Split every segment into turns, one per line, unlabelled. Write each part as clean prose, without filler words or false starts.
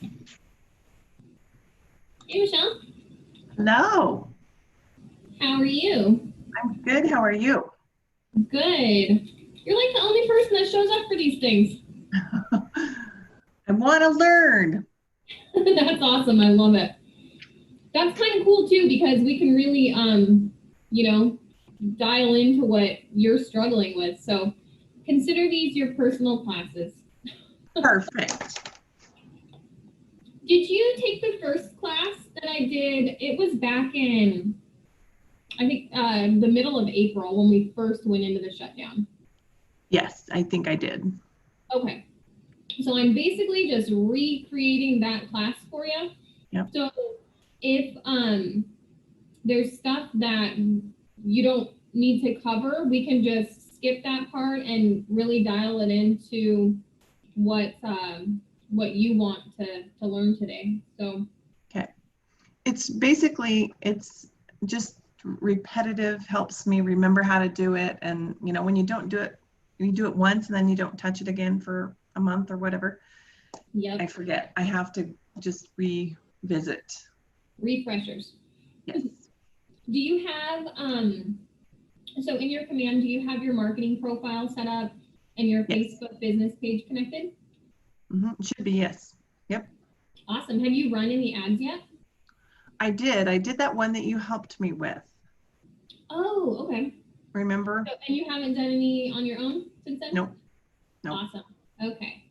Hey, Michelle.
Hello,
How are you?
I'm good. How are you?
Good. You're like the only person that shows up for these things.
I want to learn.
That's awesome. I love it. That's kind of cool too because we can really, you know, dial into what you're struggling with. So consider these your personal classes.
Perfect.
Did you take the first class that I did? It was back in, I think, the middle of April when we first went into the shutdown.
Yes, I think I did.
Okay. So I'm basically just recreating that class for you.
Yep.
So if there's stuff that you don't need to cover, we can just skip that part and really dial it into what you want to learn today. So
Okay. It's just repetitive, helps me remember how to do it. And, when you don't do it, you do it once and then you don't touch it again for a month or whatever. I
yep,
forget. I have to just revisit.
refreshers.
Yes.
Do you have so in your command, do you have your marketing profile set up and your
Yes.
Facebook business page connected?
It should be yes. Yep.
Awesome. Have you run any ads yet?
I did. I did that one that you helped me with.
Oh, okay.
Remember?
So, and you haven't done any on your own since then?
Nope. Nope.
Awesome. Okay.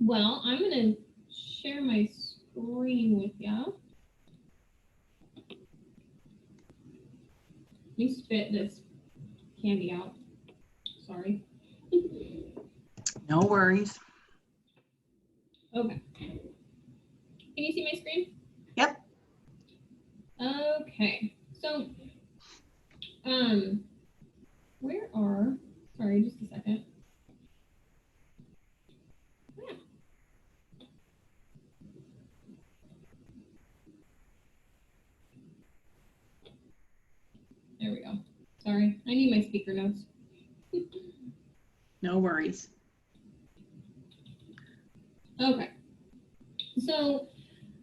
Well, I'm going to share my screen with you. Let me spit this candy out. Sorry.
No worries.
Okay. Can you see my screen?
Yep.
Okay. So, um, where are, sorry, just a second. There we go. Sorry, I need my speaker notes.
No worries.
Okay. So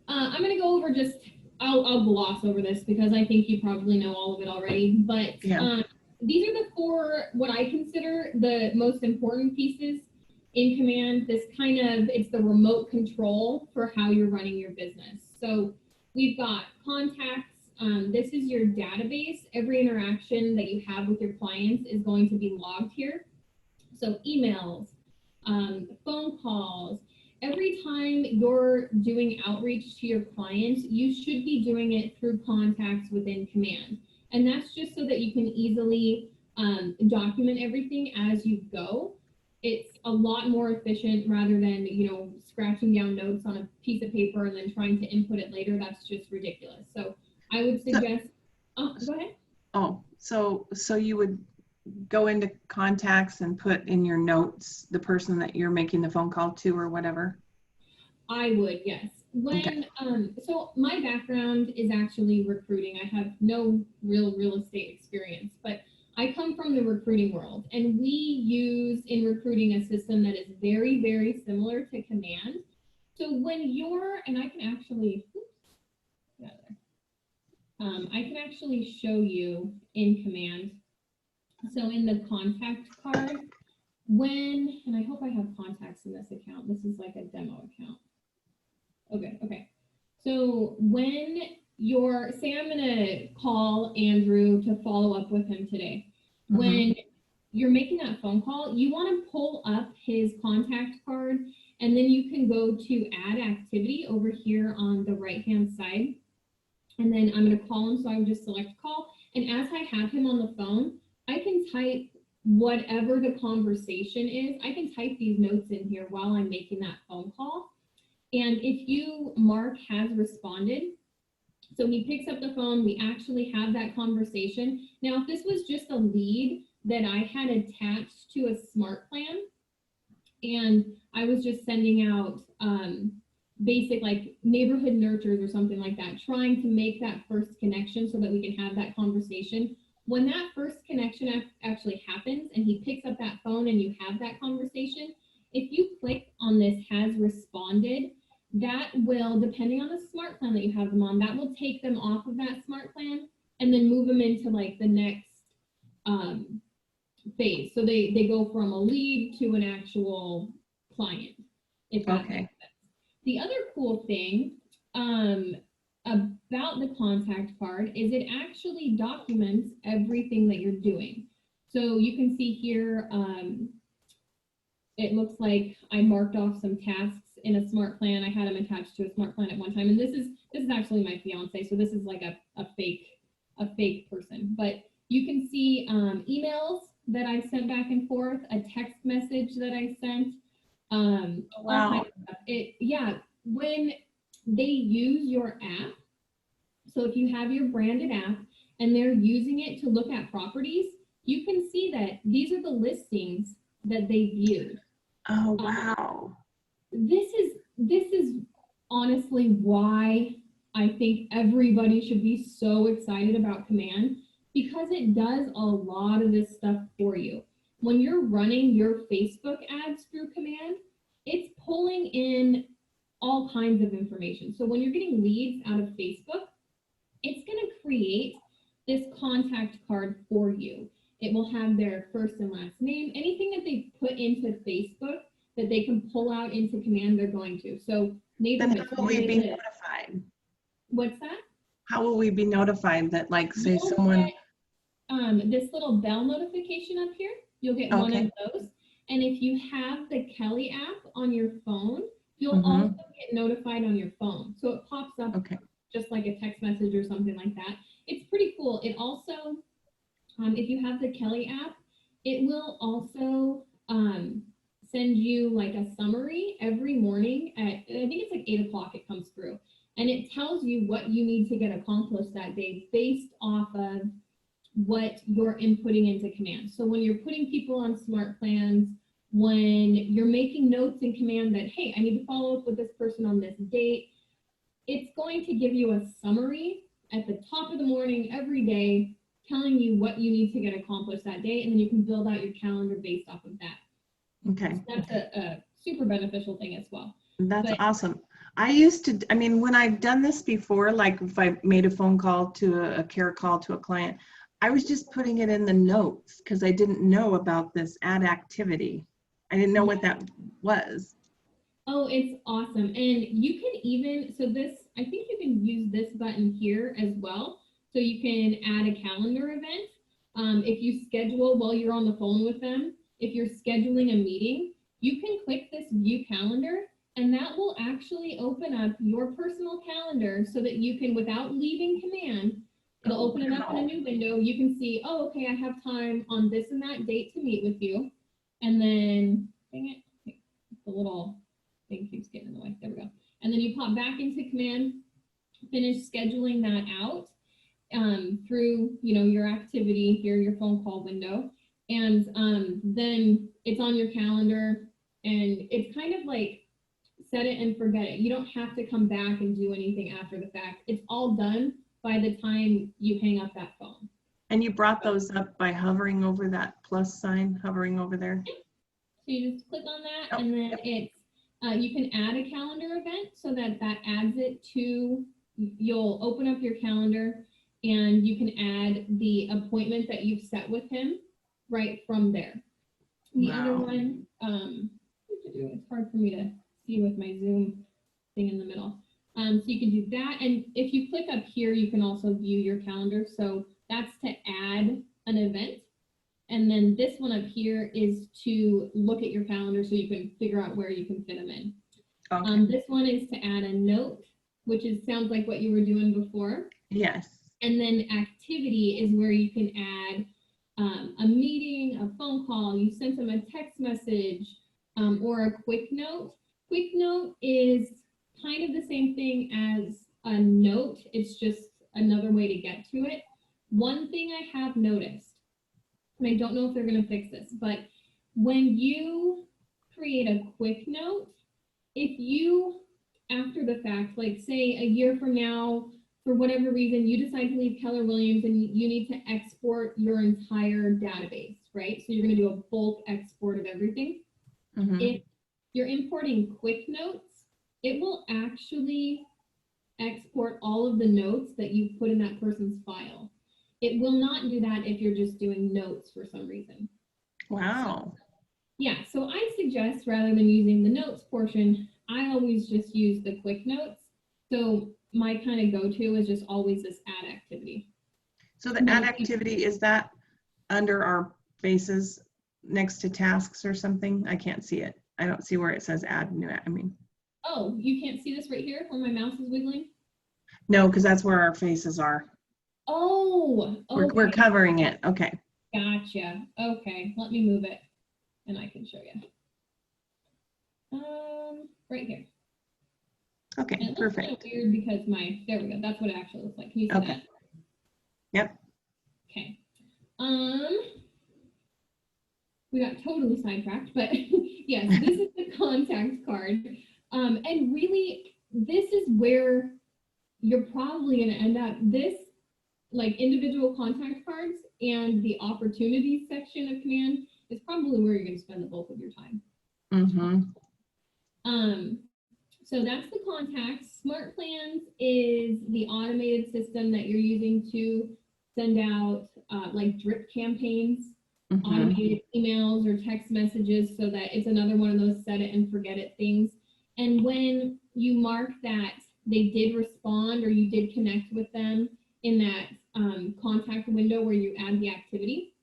I'm going to go over just, I'll gloss over this because I think you probably know all of it already. But
Yeah.
these are the four, what I consider the most important pieces in command. This kind of, it's the remote control for how you're running your business. So we've got contacts. This is your database. Every interaction that you have with your clients is going to be logged here. So emails, phone calls, every time you're doing outreach to your clients, you should be doing it through contacts within command. And that's just so that you can easily document everything as you go. It's a lot more efficient rather than, scratching down notes on a piece of paper and then trying to input it later. That's just ridiculous. So I would
So,
suggest, oh, go ahead.
so you would go into contacts and put in your notes the person that you're making the phone call to or whatever?
I would, yes.
Okay.
So my background is actually recruiting. I have no real estate experience, but I come from the recruiting world, and we use in recruiting a system that is very similar to Command. So when you're, and I can actually, I can actually show you in Command. So in the contact card, and I hope I have contacts in this account. This is like a demo account. Okay. So when say I'm gonna call Andrew to follow up with him today. When you're making that phone call, you want to pull up his contact card, and then you can go to add activity over here on the right hand side. And then I'm gonna call him, so I would just select call. And as I have him on the phone, I can type whatever the conversation is. I can type these notes in here while I'm making that phone call. And if you mark has responded, so he picks up the phone, we actually have that conversation. Now, if this was just a lead that I had attached to a smart plan and I was just sending out basic like neighborhood nurtures or something like that, trying to make that first connection so that we can have that conversation. When that first connection actually happens and he picks up that phone and you have that conversation, if you click on this has responded, that will, depending on the smart plan that you have them on, that will take them off of that smart plan and then move them into like the next phase. So they go from a lead to an actual client, if that
Okay.
makes sense. The other cool thing about the contact card is it actually documents everything that you're doing. So you can see here, it looks like I marked off some tasks in a smart plan. I had them attached to a smart plan at one time, and this is actually my fiance, so this is like a fake person. But you can see emails that I sent back and forth, a text message that I sent.
Wow.
All kinds of stuff. Yeah, when they use your app, so if you have your branded app and they're using it to look at properties, you can see that these are the listings that they viewed.
Oh, wow.
This is honestly why I think everybody should be so excited about Command, because it does a lot of this stuff for you. When you're running your Facebook ads through Command, it's pulling in all kinds of information. So when you're getting leads out of Facebook, it's going to create this contact card for you. It will have their first and last name, anything that they put into Facebook that they can pull out into Command, they're going to. So
Then
neighborhoods,
how will we be notified?
what's that?
How will we be notified that, like, say
You'll
someone,
get, this little bell notification up here. You'll get one
okay.
of those. And if you have the Kelly app on your phone, you'll
Mhm.
also get notified on your phone. So it pops up
Okay.
just like a text message or something like that. It's pretty cool. It also, if you have the Kelly app, it will also send you like a summary every morning at, I think it's like 8 o'clock it comes through. And it tells you what you need to get accomplished that day based off of what you're inputting into Command. So when you're putting people on smart plans, when you're making notes in Command that, hey, I need to follow up with this person on this date, it's going to give you a summary at the top of the morning every day telling you what you need to get accomplished that day, and then you can build out your calendar based off of that.
Okay.
So that's a super beneficial thing as well.
That's awesome. I used to, I mean, when I've done this before, like if I made a phone call to a care call to a client, I was just putting it in the notes because I didn't know about this ad activity. I didn't know what that was.
Oh, it's awesome. And you can even, so this, I think you can use this button here as well. So you can add a calendar event. If you schedule while you're on the phone with them, if you're scheduling a meeting, you can click this view calendar and that will actually open up your personal calendar so that you can, without leaving Command, it'll open it up in a new window. You can see, oh, okay, I have time on this and that date to meet with you. And then, dang it, the little thing keeps getting in the way. There we go. And then you pop back into Command, finish scheduling that out through, your activity here, your phone call window. And then it's on your calendar and it's kind of like set it and forget it. You don't have to come back and do anything after the fact. It's all done by the time you hang up that phone.
And you brought those up by hovering over that plus sign, hovering over there.
So you just click on that and then it's, you can add a calendar event so that adds it to, you'll open up your calendar and you can add the appointment that you've set with him right from there. The other one, it's hard for me to see with my Zoom thing in the middle. So you can do that. And if you click up here, you can also view your calendar. So that's to add an event. And then this one up here is to look at your calendar so you can figure out where you can fit them in.
Okay.
This one is to add a note, which sounds like what you were doing before.
Yes.
And then activity is where you can add a meeting, a phone call, you sent them a text message, or a quick note. Quick note is kind of the same thing as a note. It's just another way to get to it. One thing I have noticed, and I don't know if they're going to fix this, but when you create a quick note, if you, after the fact, like say a year from now, for whatever reason, you decide to leave Keller Williams and you need to export your entire database, right? So you're going to do a bulk export of everything.
Mm-hmm.
If you're importing quick notes, it will actually export all of the notes that you put in that person's file. It will not do that if you're just doing notes for some reason.
Wow.
Yeah, so I suggest rather than using the notes portion, I always just use the quick notes. So my kind of go-to is just always this add activity.
So the add activity, is that under our faces next to tasks or something? I can't see it. I don't see where it says add new,
Oh, you can't see this right here where my mouse is wiggling?
No, because that's where our faces are.
Oh, okay.
We're covering it. Okay.
Gotcha. Okay, let me move it and I can show you. Right here.
Okay,
And it looks
perfect.
kind of weird because there we go. That's what it actually looks like. Can you see
Okay.
that?
Yep.
Okay. We got totally sidetracked, but yes, this is the contact card. And really, this is where you're probably going to end up. This, like individual contact cards and the opportunities section of Command is probably where you're going to spend the bulk of your time.
Mm-hmm.
So that's the contacts. Smart Plans is the automated system that you're using to send out like drip campaigns, automated emails or text messages, so that it's another one of those set it and forget it things. And when you mark that they did respond or you did connect with them in that contact window where you add the activity,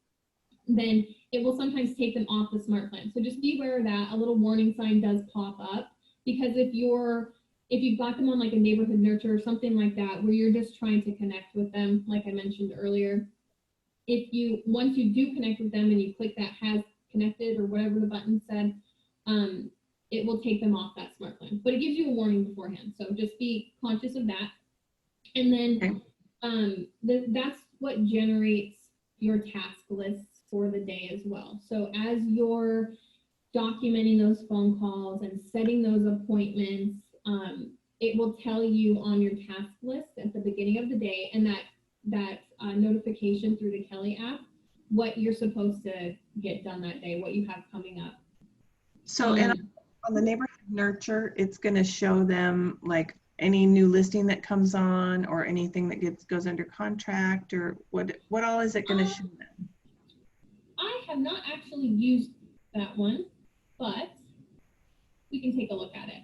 then it will sometimes take them off the Smart Plan. So just be aware of that. A little warning sign does pop up, because if you've got them on like a neighborhood nurture or something like that, where you're just trying to connect with them, like I mentioned earlier, once you do connect with them and you click that has connected or whatever the button said, it will take them off that Smart Plan. But it gives you a warning beforehand, so just be conscious of that. And then that's what generates your task lists for the day as well. So as you're documenting those phone calls and setting those appointments, it will tell you on your task list at the beginning of the day, and that notification through the Kelly app, what you're supposed to get done that day, what you have coming up.
So on the neighborhood nurture, it's going to show them like any new listing that comes on or anything that goes under contract, or what all is it going to show them?
I have not actually used that one, but we can take a look at it.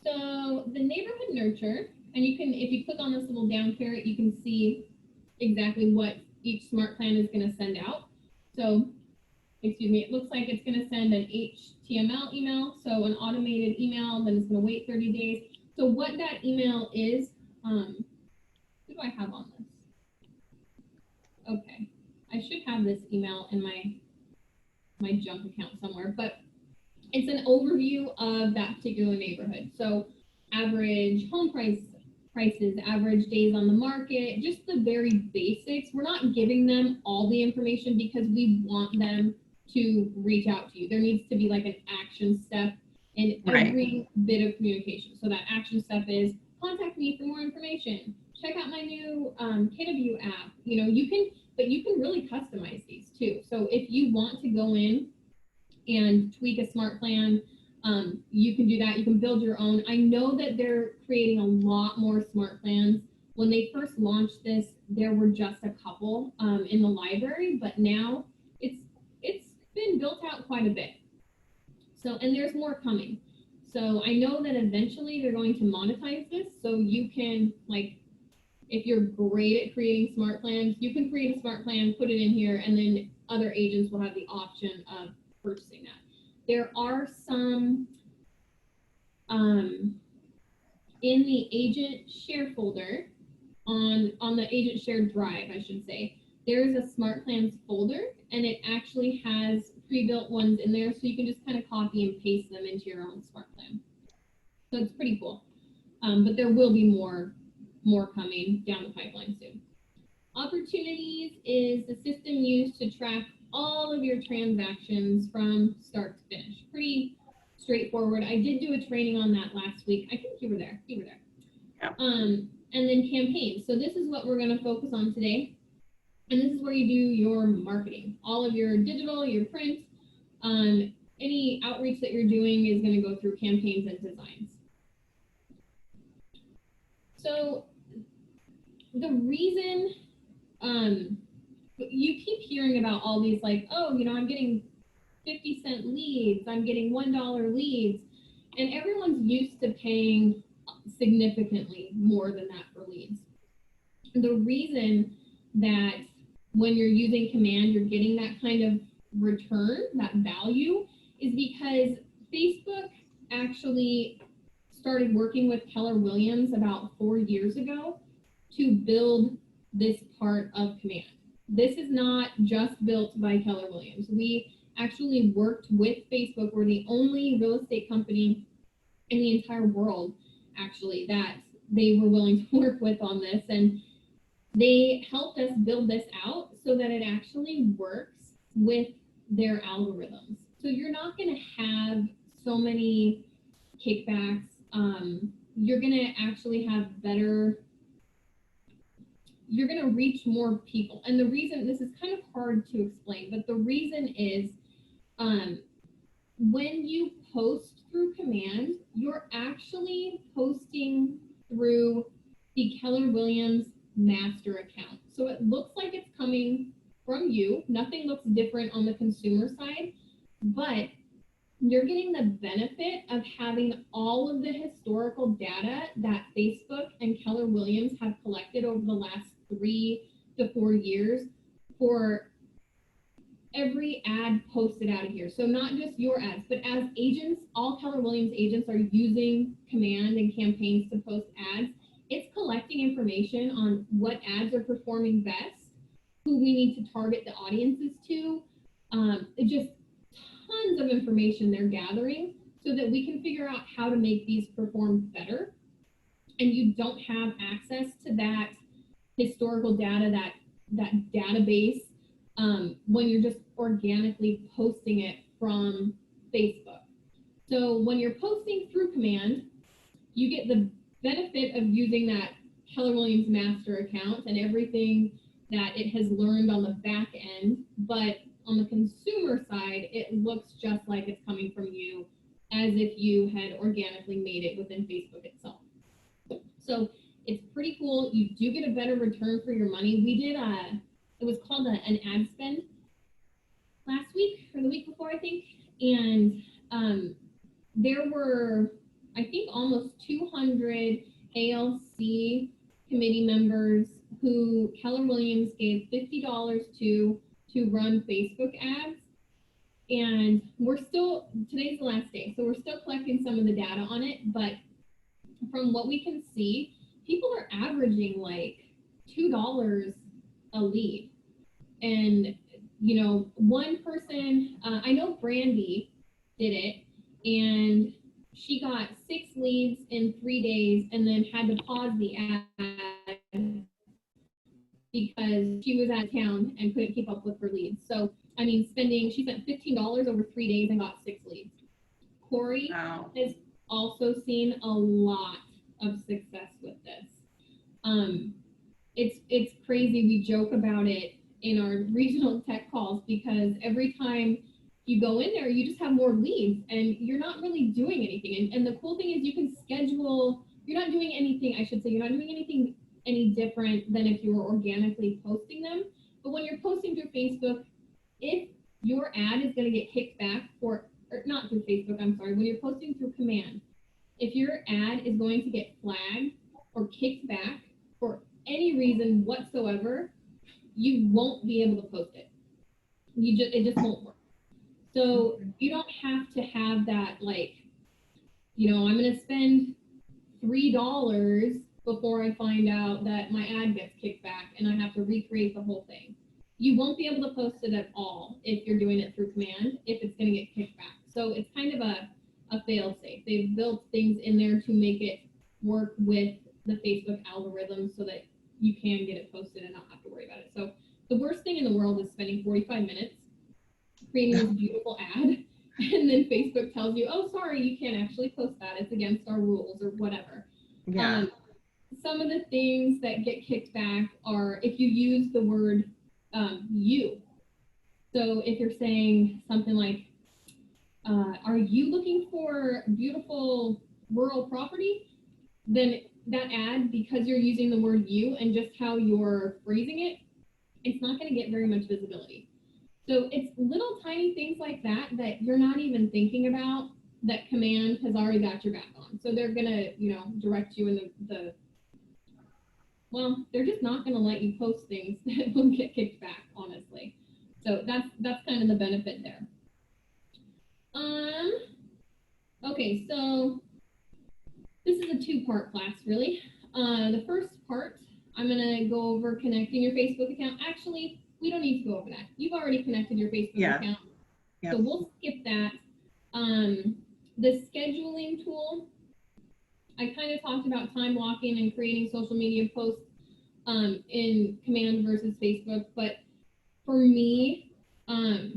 So the neighborhood nurture, and you can, if you click on this little down carrot, you can see exactly what each Smart Plan is going to send out. So, excuse me, it looks like it's going to send an HTML email, so an automated email, then it's going to wait 30 days. So what that email is, who do I have on this? Okay, I should have this email in my junk account somewhere, but it's an overview of that particular neighborhood. So average home prices, average days on the market, just the very basics. We're not giving them all the information because we want them to reach out to you. There needs to be like an action step in every bit of communication. So that action step is contact me for more information. Check out my new KW app. You know, you can really customize these too. So if you want to go in and tweak a Smart Plan, you can do that. You can build your own. I know that they're creating a lot more Smart Plans. When they first launched this, there were just a couple in the library, but now it's been built out quite a bit. So, and there's more coming. So I know that eventually they're going to monetize this. So you can, like, if you're great at creating Smart Plans, you can create a Smart Plan, put it in here, and then other agents will have the option of purchasing that. There are some in the agent share folder, on the agent shared drive, I should say, there's a Smart Plans folder, and it actually has pre-built ones in there, so you can just kind of copy and paste them into your own Smart Plan. So it's pretty cool. But there will be more coming down the pipeline soon. Opportunities is the system used to track all of your transactions from start to finish. Pretty straightforward. I did do a training on that last week. I think you were there. Yeah. And then campaigns. So this is what we're going to focus on today. And this is where you do your marketing, all of your digital, your print. And any outreach that you're doing is going to go through campaigns and designs. So the reason you keep hearing about all these like, oh, you know, I'm getting 50-cent leads, I'm getting $1 leads, and everyone's used to paying significantly more than that for leads. The reason that when you're using command, you're getting that kind of return, that value, is because Facebook actually started working with Keller Williams about 4 years ago to build this part of command. This is not just built by Keller Williams. We actually worked with Facebook. We're the only real estate company in the entire world, actually, that they were willing to work with on this. And they helped us build this out so that it actually works with their algorithms. So you're not going to have so many kickbacks. You're going to actually have better, you're going to reach more people. And the reason, this is kind of hard to explain, but the reason is when you post through command, you're actually posting through the Keller Williams master account. So it looks like it's coming from you. Nothing looks different on the consumer side, but you're getting the benefit of having all of the historical data that Facebook and Keller Williams have collected over the last 3 to 4 years for every ad posted out of here. So not just your ads, but as agents, all Keller Williams agents are using command and campaigns to post ads. It's collecting information on what ads are performing best, who we need to target the audiences to. Just tons of information they're gathering so that we can figure out how to make these perform better. And you don't have access to that historical data, that database, when you're just organically posting it from Facebook. So when you're posting through command, you get the benefit of using that Keller Williams master account and everything that it has learned on the back end, but on the consumer side, it looks just like it's coming from you, as if you had organically made it within Facebook itself. So it's pretty cool. You do get a better return for your money. We did it was called an ad spend last week or the week before, I think, and there were, I think, almost 200 ALC committee members who Keller Williams gave $50 to run Facebook ads. And we're still, today's the last day, so we're still collecting some of the data on it, but from what we can see, people are averaging like $2 a lead. And, you know, one person, I know Brandy did it, and she got 6 leads in 3 days and then had to pause the ad because she was out of town and couldn't keep up with her leads. So, I mean, she spent $15 over 3 days and got 6 leads. Corey has also seen a lot of success with this. It's crazy. We joke about it in our regional tech calls because every time you go in there, you just have more leads and you're not really doing anything. And the cool thing is you can schedule, you're not doing anything, I should say, you're not doing anything any different than if you were organically posting them. But when you're posting through Facebook, if your ad is going to get kicked back or not through Facebook, I'm sorry, when you're posting through command, if your ad is going to get flagged or kicked back for any reason whatsoever, you won't be able to post it. It just won't work. So you don't have to have that, like, you know, I'm going to spend $3 before I find out that my ad gets kicked back and I have to recreate the whole thing. You won't be able to post it at all if you're doing it through command, if it's going to get kicked back. So it's kind of a fail-safe. They've built things in there to make it work with the Facebook algorithm so that you can get it posted and not have to worry about it. So the worst thing in the world is spending 45 minutes creating this beautiful ad, and then Facebook tells you, oh, sorry, you can't actually post that. It's against our rules or whatever.
Yeah.
Some of the things that get kicked back are if you use the word you. So if you're saying something like, are you looking for beautiful rural property? Then that ad, because you're using the word you and just how you're phrasing it, it's not going to get very much visibility. So it's little tiny things like that that you're not even thinking about that command has already got your back on. So they're going to, direct you in well, they're just not going to let you post things that will get kicked back, honestly. So that's kind of the benefit there. Okay, so this is a two-part class, really. The first part, I'm going to go over connecting your Facebook account. Actually, we don't need to go over that. You've already connected your Facebook account. Yep. So we'll skip that. The scheduling tool, I kind of talked about time blocking and creating social media posts in Command versus Facebook, but for me, I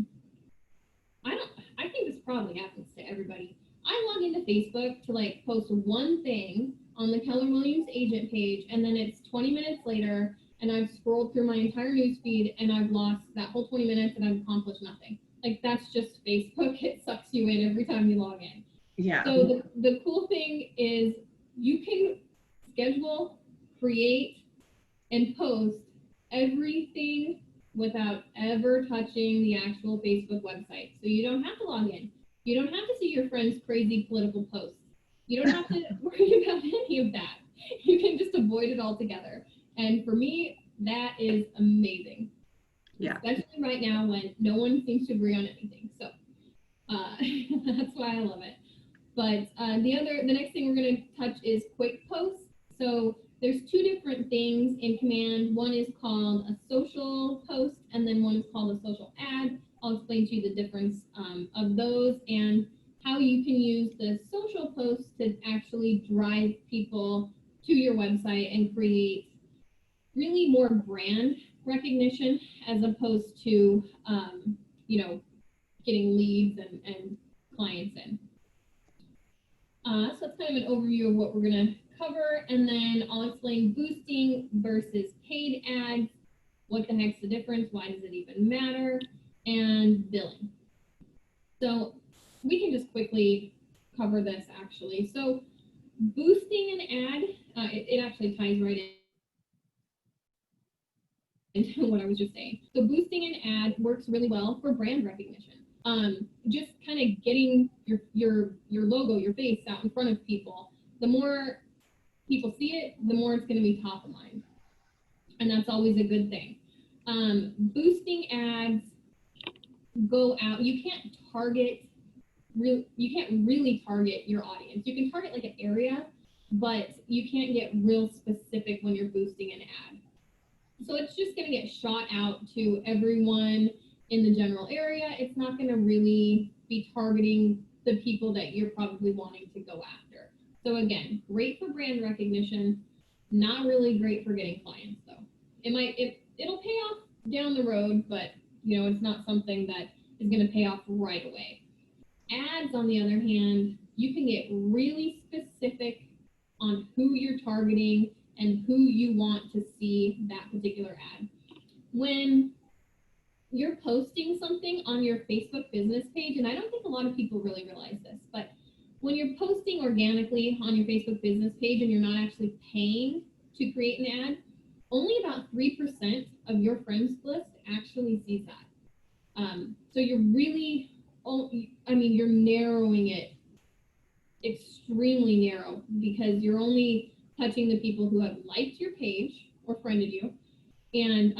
think this probably happens to everybody. I log into Facebook to like post one thing on the Keller Williams agent page, and then it's 20 minutes later, and I've scrolled through my entire news feed, and I've lost that whole 20 minutes, and I've accomplished nothing. Like, that's just Facebook. It sucks you in every time you log in. Yeah. So the cool thing is you can schedule, create, and post everything without ever touching the actual Facebook website. So you don't have to log in. You don't have to see your friends' crazy political posts. You don't have to worry about any of that. You can just avoid it altogether. And for me, that is amazing. Yeah. Especially right now when no one seems to agree on anything. So that's why I love it. But the next thing we're going to touch is quick posts. So there's two different things in Command. One is called a social post, and then one is called a social ad. I'll explain to you the difference of those and how you can use the social posts to actually drive people to your website and create really more brand recognition as opposed to, getting leads and clients in. So that's kind of an overview of what we're going to cover, and then I'll explain boosting versus paid ads, what the heck's the difference, why does it even matter, and billing. So we can just quickly cover this actually. So boosting an ad, it actually ties right into what I was just saying. So boosting an ad works really well for brand recognition. Just kind of getting your logo, your face out in front of people. The more people see it, the more it's going to be top of mind. And that's always a good thing. Boosting ads go out. You can't really target your audience. You can target like an area, but you can't get real specific when you're boosting an ad. So it's just going to get shot out to everyone in the general area. It's not going to really be targeting the people that you're probably wanting to go after. So again, great for brand recognition, not really great for getting clients though. It'll pay off down the road, but it's not something that is going to pay off right away. Ads, on the other hand, you can get really specific on who you're targeting and who you want to see that particular ad. When you're posting something on your Facebook business page, and I don't think a lot of people really realize this, but when you're posting organically on your Facebook business page and you're not actually paying to create an ad, only about 3% of your friends list actually sees that. So you're really, you're narrowing it extremely narrow because you're only touching the people who have liked your page or friended you. And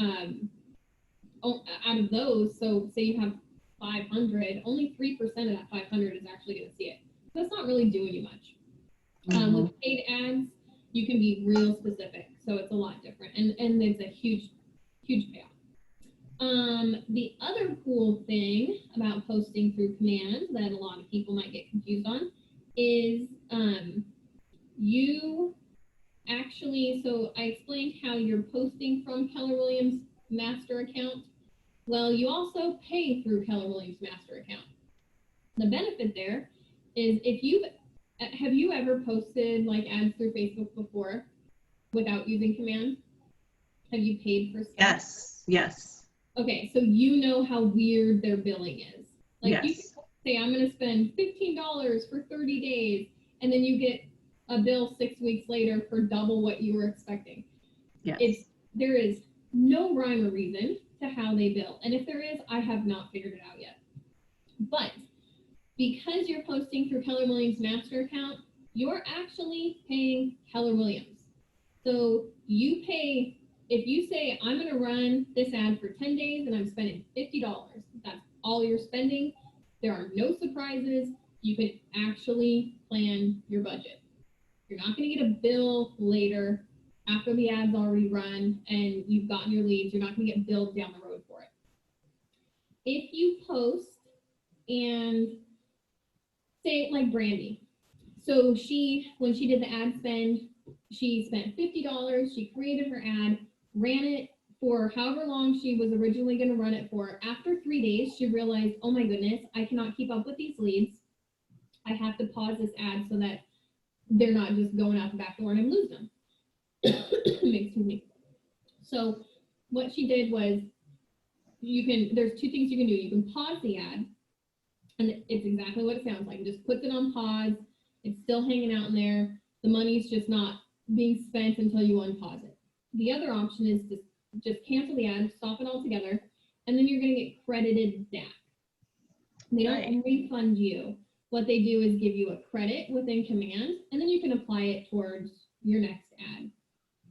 out of those, so say you have 500, only 3% of that 500 is actually going to see it. So that's not really doing you much. With paid ads, you can be real specific, so it's a lot different, and it's a huge payoff. The other cool thing about posting through Command that a lot of people might get confused on is you actually, so I explained how you're posting from Keller Williams master account. Well, you also pay through Keller Williams master account. The benefit there is have you ever posted like ads through Facebook before without using Command? Have you paid for stuff?
Yes.
Okay, so you know how weird their billing is. Like yes. say I'm going to spend $15 for 30 days, and then you get a bill 6 weeks later for double what you were expecting.
Yes.
There is no rhyme or reason to how they bill. And if there is, I have not figured it out yet. But because you're posting through Keller Williams master account, you're actually paying Keller Williams. So you pay, if you say, I'm going to run this ad for 10 days and I'm spending $50, that's all you're spending. There are no surprises. You can actually plan your budget. You're not going to get a bill later after the ad's already run and you've gotten your leads. You're not going to get billed down the road for it. If you post and say like Brandy, so when she did the ad spend, she spent $50. She created her ad, ran it for however long she was originally going to run it for. After 3 days, she realized, oh my goodness, I cannot keep up with these leads. I have to pause this ad so that they're not just going out the back door and I'm losing them. Excuse me. So what she did was, there's two things you can do. You can pause the ad, and it's exactly what it sounds like. It just puts it on pause. It's still hanging out in there. The money's just not being spent until you unpause it. The other option is to just cancel the ad, stop it altogether, and then you're going to get credited back. They don't refund you. What they do is give you a credit within Command, and then you can apply it towards your next ad.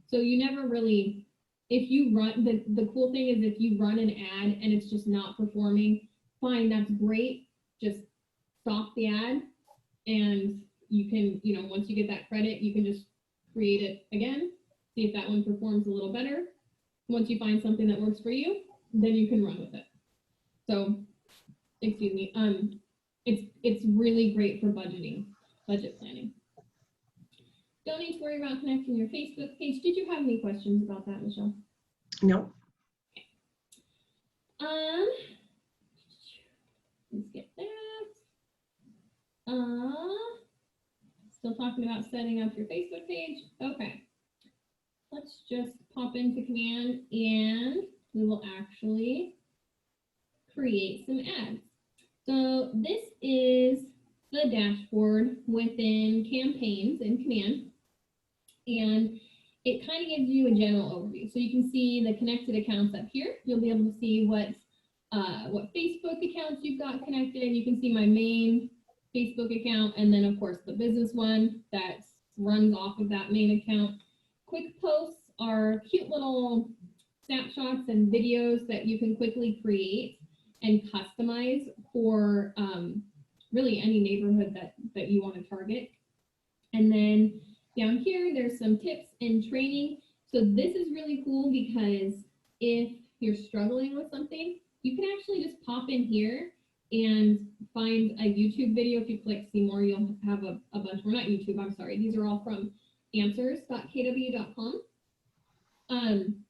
So you never really, if you run, the cool thing is if you run an ad and it's just not performing, fine, that's great. Just stop the ad and you can, once you get that credit, you can just create it again, see if that one performs a little better. Once you find something that works for you, then you can run with it. So, excuse me, it's really great for budget planning. Don't need to worry about connecting your Facebook page. Did you have any questions about that, Michelle?
No.
Let's get that. Still talking about setting up your Facebook page. Okay. Let's just pop into Command and we will actually create some ads. So this is the dashboard within Campaigns in Command. And it kind of gives you a general overview. So you can see the connected accounts up here. You'll be able to see what Facebook accounts you've got connected. You can see my main Facebook account, and then of course the business one that runs off of that main account. Quick posts are cute little snapshots and videos that you can quickly create and customize for really any neighborhood that you want to target. And then down here, there's some tips and training. So this is really cool because if you're struggling with something, you can actually just pop in here and find a YouTube video. If you click see more, you'll have a bunch more, not YouTube, I'm sorry. These are all from answers.kw.com.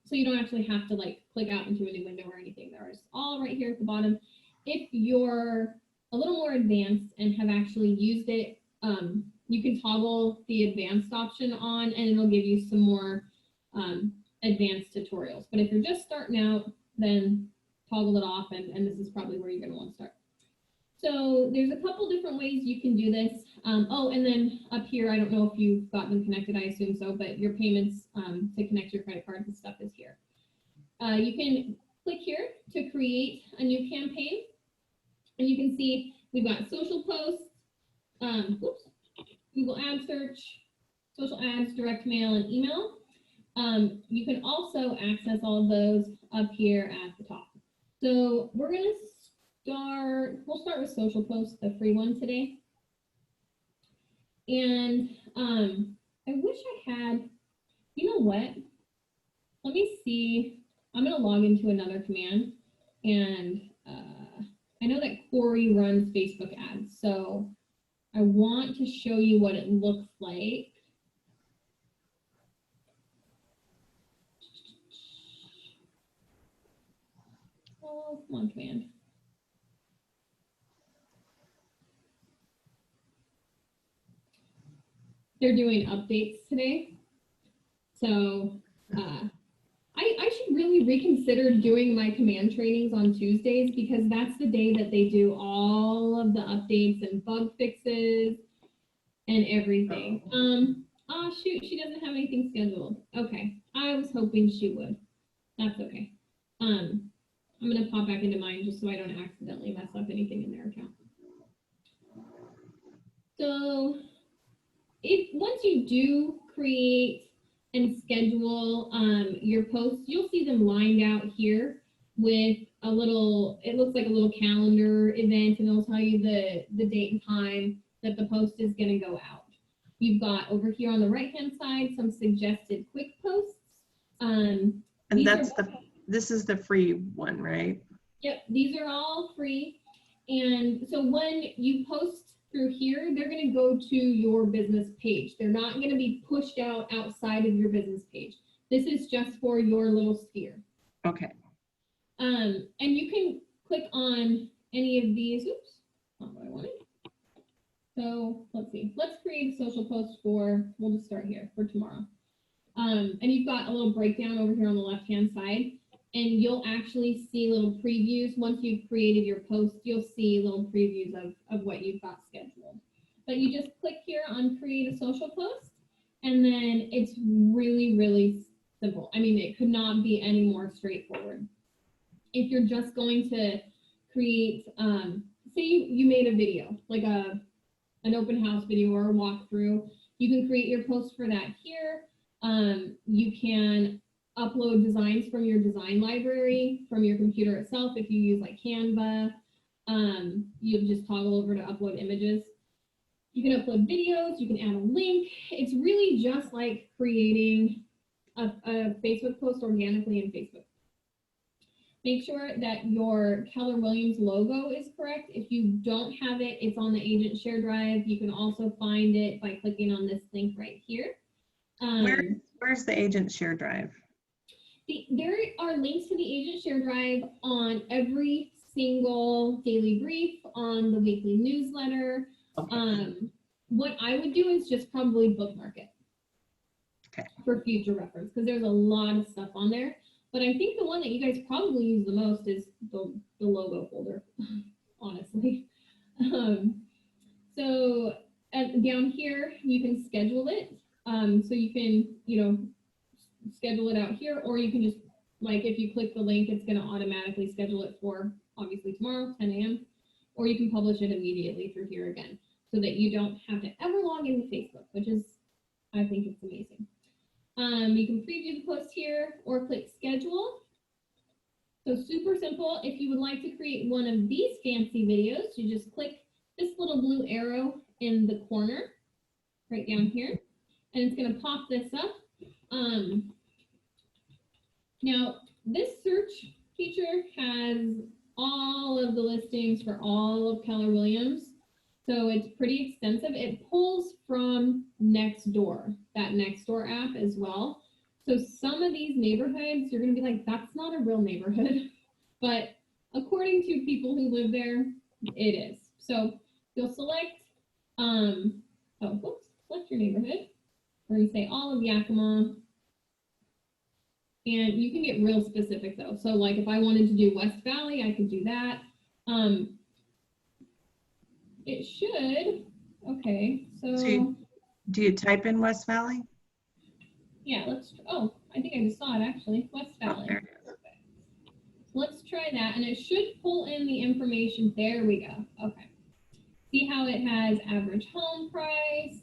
So you don't actually have to like click out into a new window or anything. There's all right here at the bottom. If you're a little more advanced and have actually used it, you can toggle the advanced option on and it'll give you some more advanced tutorials. But if you're just starting out, then toggle it off and this is probably where you're going to want to start. So there's a couple different ways you can do this. Oh, and then up here, I don't know if you've got them connected, I assume so, but your payments to connect your credit cards and stuff is here. You can click here to create a new campaign. And you can see we've got social posts, Google ad search, social ads, direct mail, and email. You can also access all of those up here at the top. So we're going to we'll start with social posts, the free one today. And I wish I had, you know what? Let me see. I'm going to log into another command. And I know that Corey runs Facebook ads. So I want to show you what it looks like. Oh, come on, command. They're doing updates today. So I should really reconsider doing my command trainings on Tuesdays because that's the day that they do all of the updates and bug fixes and everything. Oh shoot, she doesn't have anything scheduled. Okay, I was hoping she would. That's okay. I'm gonna pop back into mine just so I don't accidentally mess up anything in their account. So if once you do create and schedule your posts, you'll see them lined out here with a little, it looks like a little calendar event, and it'll tell you the date and time that the post is going to go out. You've got over here on the right hand side some suggested quick posts.
And this is the free one, right?
Yep, these are all free. And so when you post through here, they're going to go to your business page. They're not going to be pushed out outside of your business page. This is just for your little sphere.
Okay.
And you can click on any of these. Oops, not what I wanted. So let's see. Let's create a social post for, we'll just start here for tomorrow. And you've got a little breakdown over here on the left-hand side. And you'll actually see little previews. Once you've created your post, you'll see little previews of what you've got scheduled. But you just click here on create a social post, and then it's really, really simple. I mean, it could not be any more straightforward. If you're just going to create, say you made a video, like an open house video or a walkthrough, you can create your post for that here. You can upload designs from your design library from your computer itself. If you use like Canva, you just toggle over to upload images. You can upload videos, you can add a link. It's really just like creating a Facebook post organically in Facebook. Make sure that your Keller Williams logo is correct. If you don't have it, it's on the agent share drive. You can also find it by clicking on this link right here.
Where's the agent share drive?
There are links to the agent share drive on every single daily brief, on the weekly newsletter. Okay. What I would do is just probably bookmark it. Okay. For future reference, because there's a lot of stuff on there. But I think the one that you guys probably use the most is the logo folder, honestly. So down here, you can schedule it. So you can, schedule it out here, or you can just, like, if you click the link, it's going to automatically schedule it for obviously tomorrow, 10 a.m. Or you can publish it immediately through here again, so that you don't have to ever log into Facebook, which is, I think it's amazing. You can preview the post here or click schedule. So super simple. If you would like to create one of these fancy videos, you just click this little blue arrow in the corner right down here, and it's going to pop this up. Now, this search feature has all of the listings for all of Keller Williams, so it's pretty extensive. It pulls from Nextdoor, that Nextdoor app as well. So some of these neighborhoods, you're going to be like, that's not a real neighborhood, but according to people who live there, it is. So you'll select, select your neighborhood. We're going to say all of Yakima. And you can get real specific though. So like if I wanted to do West Valley, I could do that. It should, okay, so.
Do you type in West Valley?
Yeah, I think I just saw it actually, West Valley.
There it is.
Okay. Let's try that, and it should pull in the information. There we go, okay. See how it has average home price,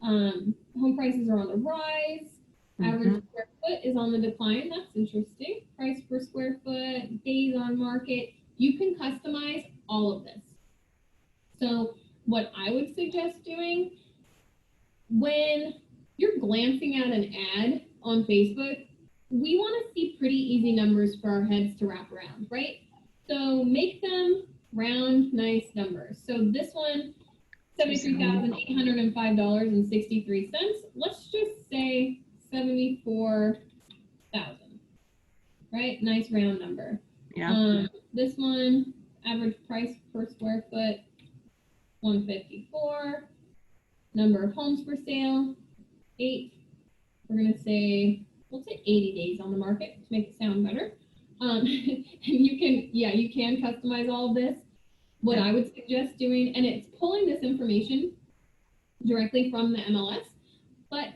home prices are on the rise. Average square foot is on the decline. That's interesting. Price per square foot, days on market. You can customize all of this. So what I would suggest doing when you're glancing at an ad on Facebook, we want to see pretty easy numbers for our heads to wrap around, right? So make them round, nice numbers. So this one, $73,805.63. Let's just say 74,000, right? Nice round number.
Yeah.
This one, average price per square foot, 154. Number of homes for sale, 8. We're gonna say we'll say 80 days on the market to make it sound better. And you can customize all of this. What I would suggest doing, and it's pulling this information directly from the MLS, but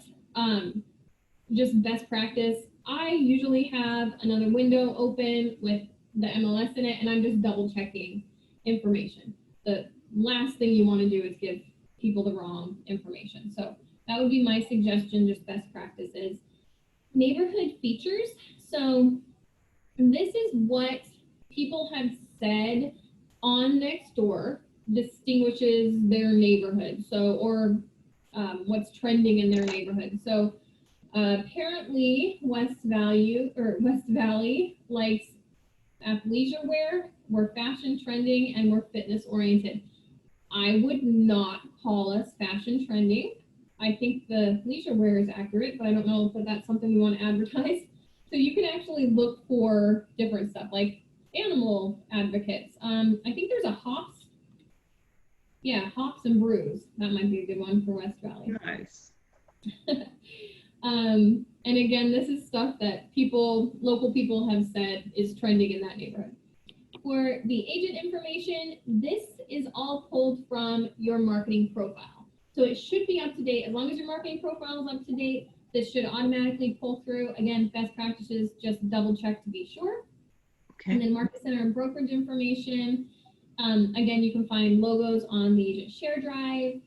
just best practice, I usually have another window open with the MLS in it, and I'm just double checking information. The last thing you want to do is give people the wrong information. So that would be my suggestion, just best practices. Neighborhood features. So this is what people have said on Nextdoor distinguishes their neighborhood. So, or what's trending in their neighborhood. So apparently West Valley likes athleisure wear, we're fashion trending, and we're fitness oriented. I would not call us fashion trending. I think the leisure wear is accurate, but I don't know if that's something we want to advertise. So you can actually look for different stuff like animal advocates. I think there's a Hops. Yeah, Hops and Brews. That might be a good one for West Valley.
Nice.
And again, this is stuff that local people have said is trending in that neighborhood. For the agent information, this is all pulled from your marketing profile. So it should be up to date. As long as your marketing profile is up to date, this should automatically pull through. Again, best practices, just double check to be sure.
Okay.
And then market center and brokerage information. Again, you can find logos on the agent share drive.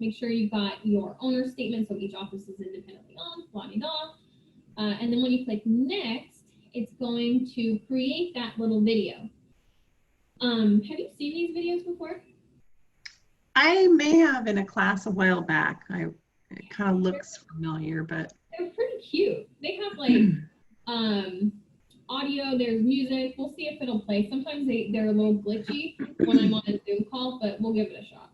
Make sure you've got your owner statement, so each office is independently owned, blah-de-da. And then when you click next, it's going to create that little video. Have you seen these videos before?
I may have in a class a while back. It kind of looks familiar, but
they're pretty cute. They have like audio, there's music. We'll see if it'll play. Sometimes they're a little glitchy when I'm on a Zoom call, but we'll give it a shot.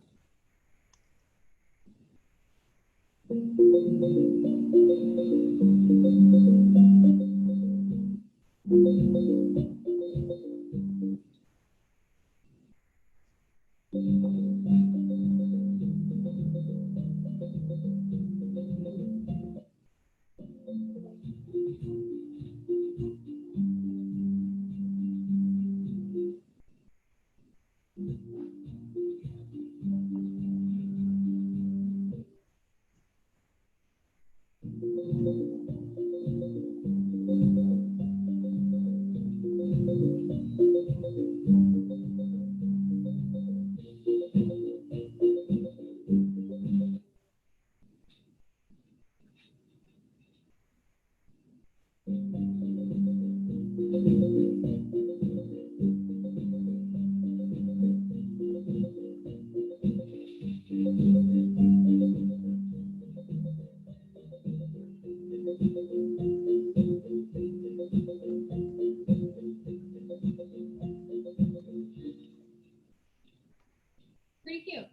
Pretty cute.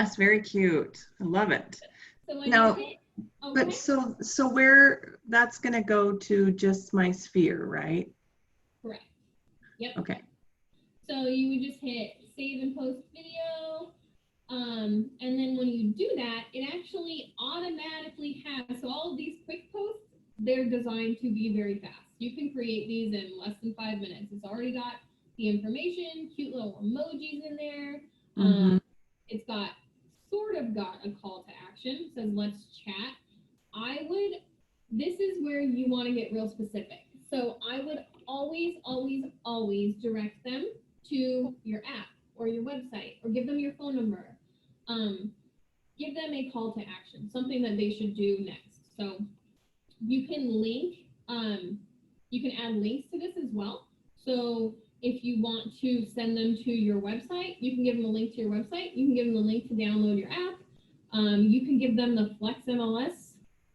yes, very cute. I love it.
So when
Now,
you hit,
but so where that's going to go to just my sphere, right?
correct. Yep.
Okay.
So you would just hit save and post video. And then when you do that, it actually automatically has, so all of these quick posts, they're designed to be very fast. You can create these in less than 5 minutes. It's already got the information, cute little emojis in there. It's got sort of got a call to action. It says, let's chat. This is where you want to get real specific. So I would always, always, always direct them to your app or your website, or give them your phone number. Give them a call to action, something that they should do next. So you can link, you can add links to this as well. So if you want to send them to your website, you can give them a link to your website. You can give them a link to download your app. You can give them the Flex MLS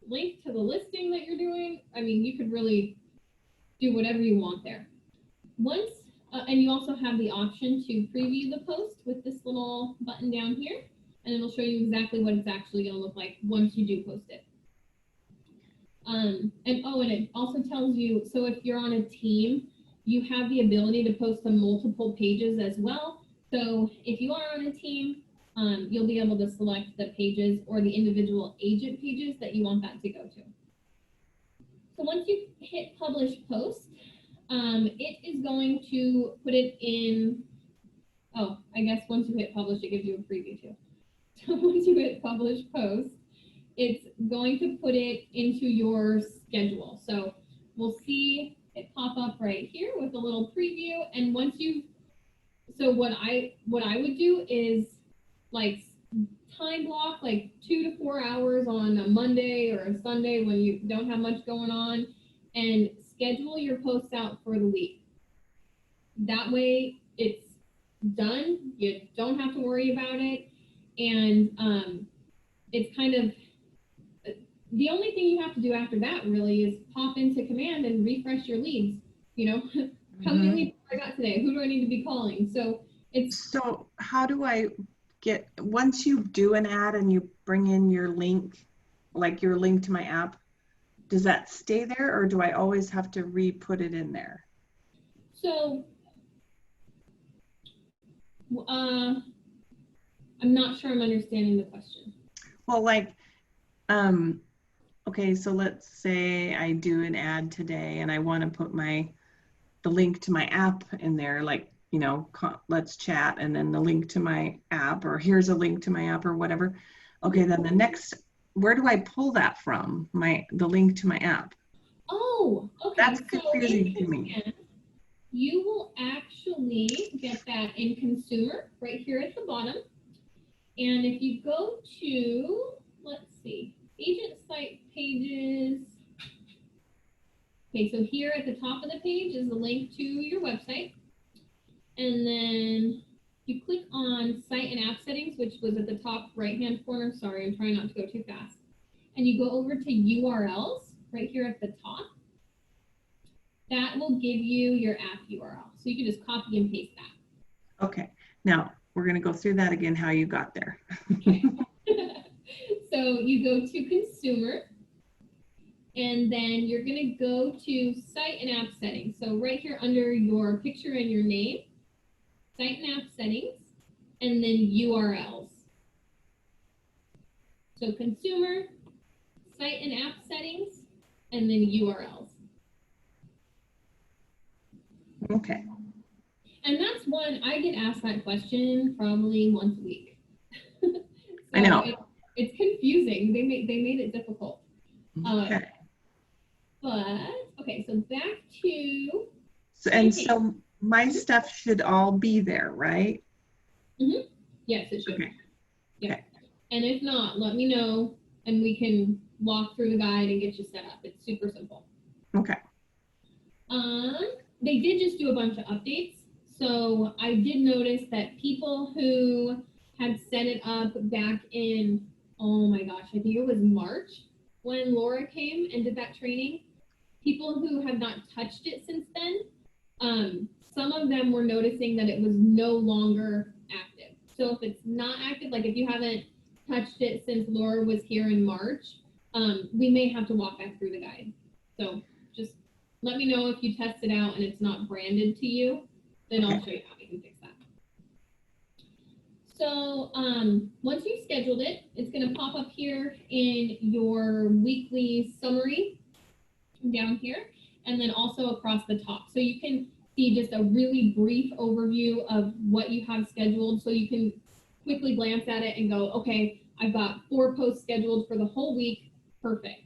link to the listing that you're doing. I mean, you could really do whatever you want there. And you also have the option to preview the post with this little button down here, and it'll show you exactly what it's actually going to look like once you do post it. And it also tells you, so if you're on a team, you have the ability to post to multiple pages as well. So if you are on a team, you'll be able to select the pages or the individual agent pages that you want that to go to. So once you hit publish post, it is going to put it in, oh, I guess once you hit publish, it gives you a preview too. So once you hit publish post, it's going to put it into your schedule. So we'll see it pop up right here with a little preview. And once you, so what I would do is like time block like 2 to 4 hours on a Monday or a Sunday when you don't have much going on, and schedule your posts out for the week. That way it's done. You don't have to worry about it. And it's kind of, the only thing you have to do after that really is pop into command and refresh your leads. You know, how many leads I got today? Who do I need to be calling? So it's.
So how do I get, once you do an ad and you bring in your link, like your link to my app, does that stay there or do I always have to re-put it in there?
So, I'm not sure I'm understanding the question.
Well, like, okay, so let's say I do an ad today and I want to put the link to my app in there, like, you know, let's chat, and then the link to my app, or here's a link to my app or whatever. Okay, then the next, where do I pull that from? The link to my app.
Oh, okay.
That's confusing to me.
You will actually get that in consumer right here at the bottom. And if you go to, let's see, agent site pages. Okay, so here at the top of the page is the link to your website. And then you click on site and app settings, which was at the top right-hand corner. Sorry, I'm trying not to go too fast. And you go over to URLs right here at the top. That will give you your app URL. So you can just copy and paste that.
Okay, now we're going to go through that again, how you got there.
Okay. So you go to consumer, and then you're going to go to site and app settings. So right here under your picture and your name, site and app settings, and then URLs. So consumer, site and app settings, and then URLs.
Okay.
And that's one, I get asked that question probably once a week. So
I know.
It's confusing. They made it difficult.
Okay.
But, okay, so back to.
So my stuff should all be there, right?
Mm-hmm. Yes, it should.
Okay.
Yeah.
Okay.
And if not, let me know and we can walk through the guide and get you set up. It's super simple.
Okay.
They did just do a bunch of updates. So I did notice that people who had set it up back in, oh my gosh, I think it was March when Laura came and did that training, people who have not touched it since then, some of them were noticing that it was no longer active. So if it's not active, like if you haven't touched it since Laura was here in March, we may have to walk back through the guide. So just let me know if you test it out and it's not branded to you, then I'll show you how we can fix that. So once you've scheduled it, it's going to pop up here in your weekly summary down here, and then also across the top. So you can see just a really brief overview of what you have scheduled, so you can quickly glance at it and go, okay, I've got 4 posts scheduled for the whole week. Perfect.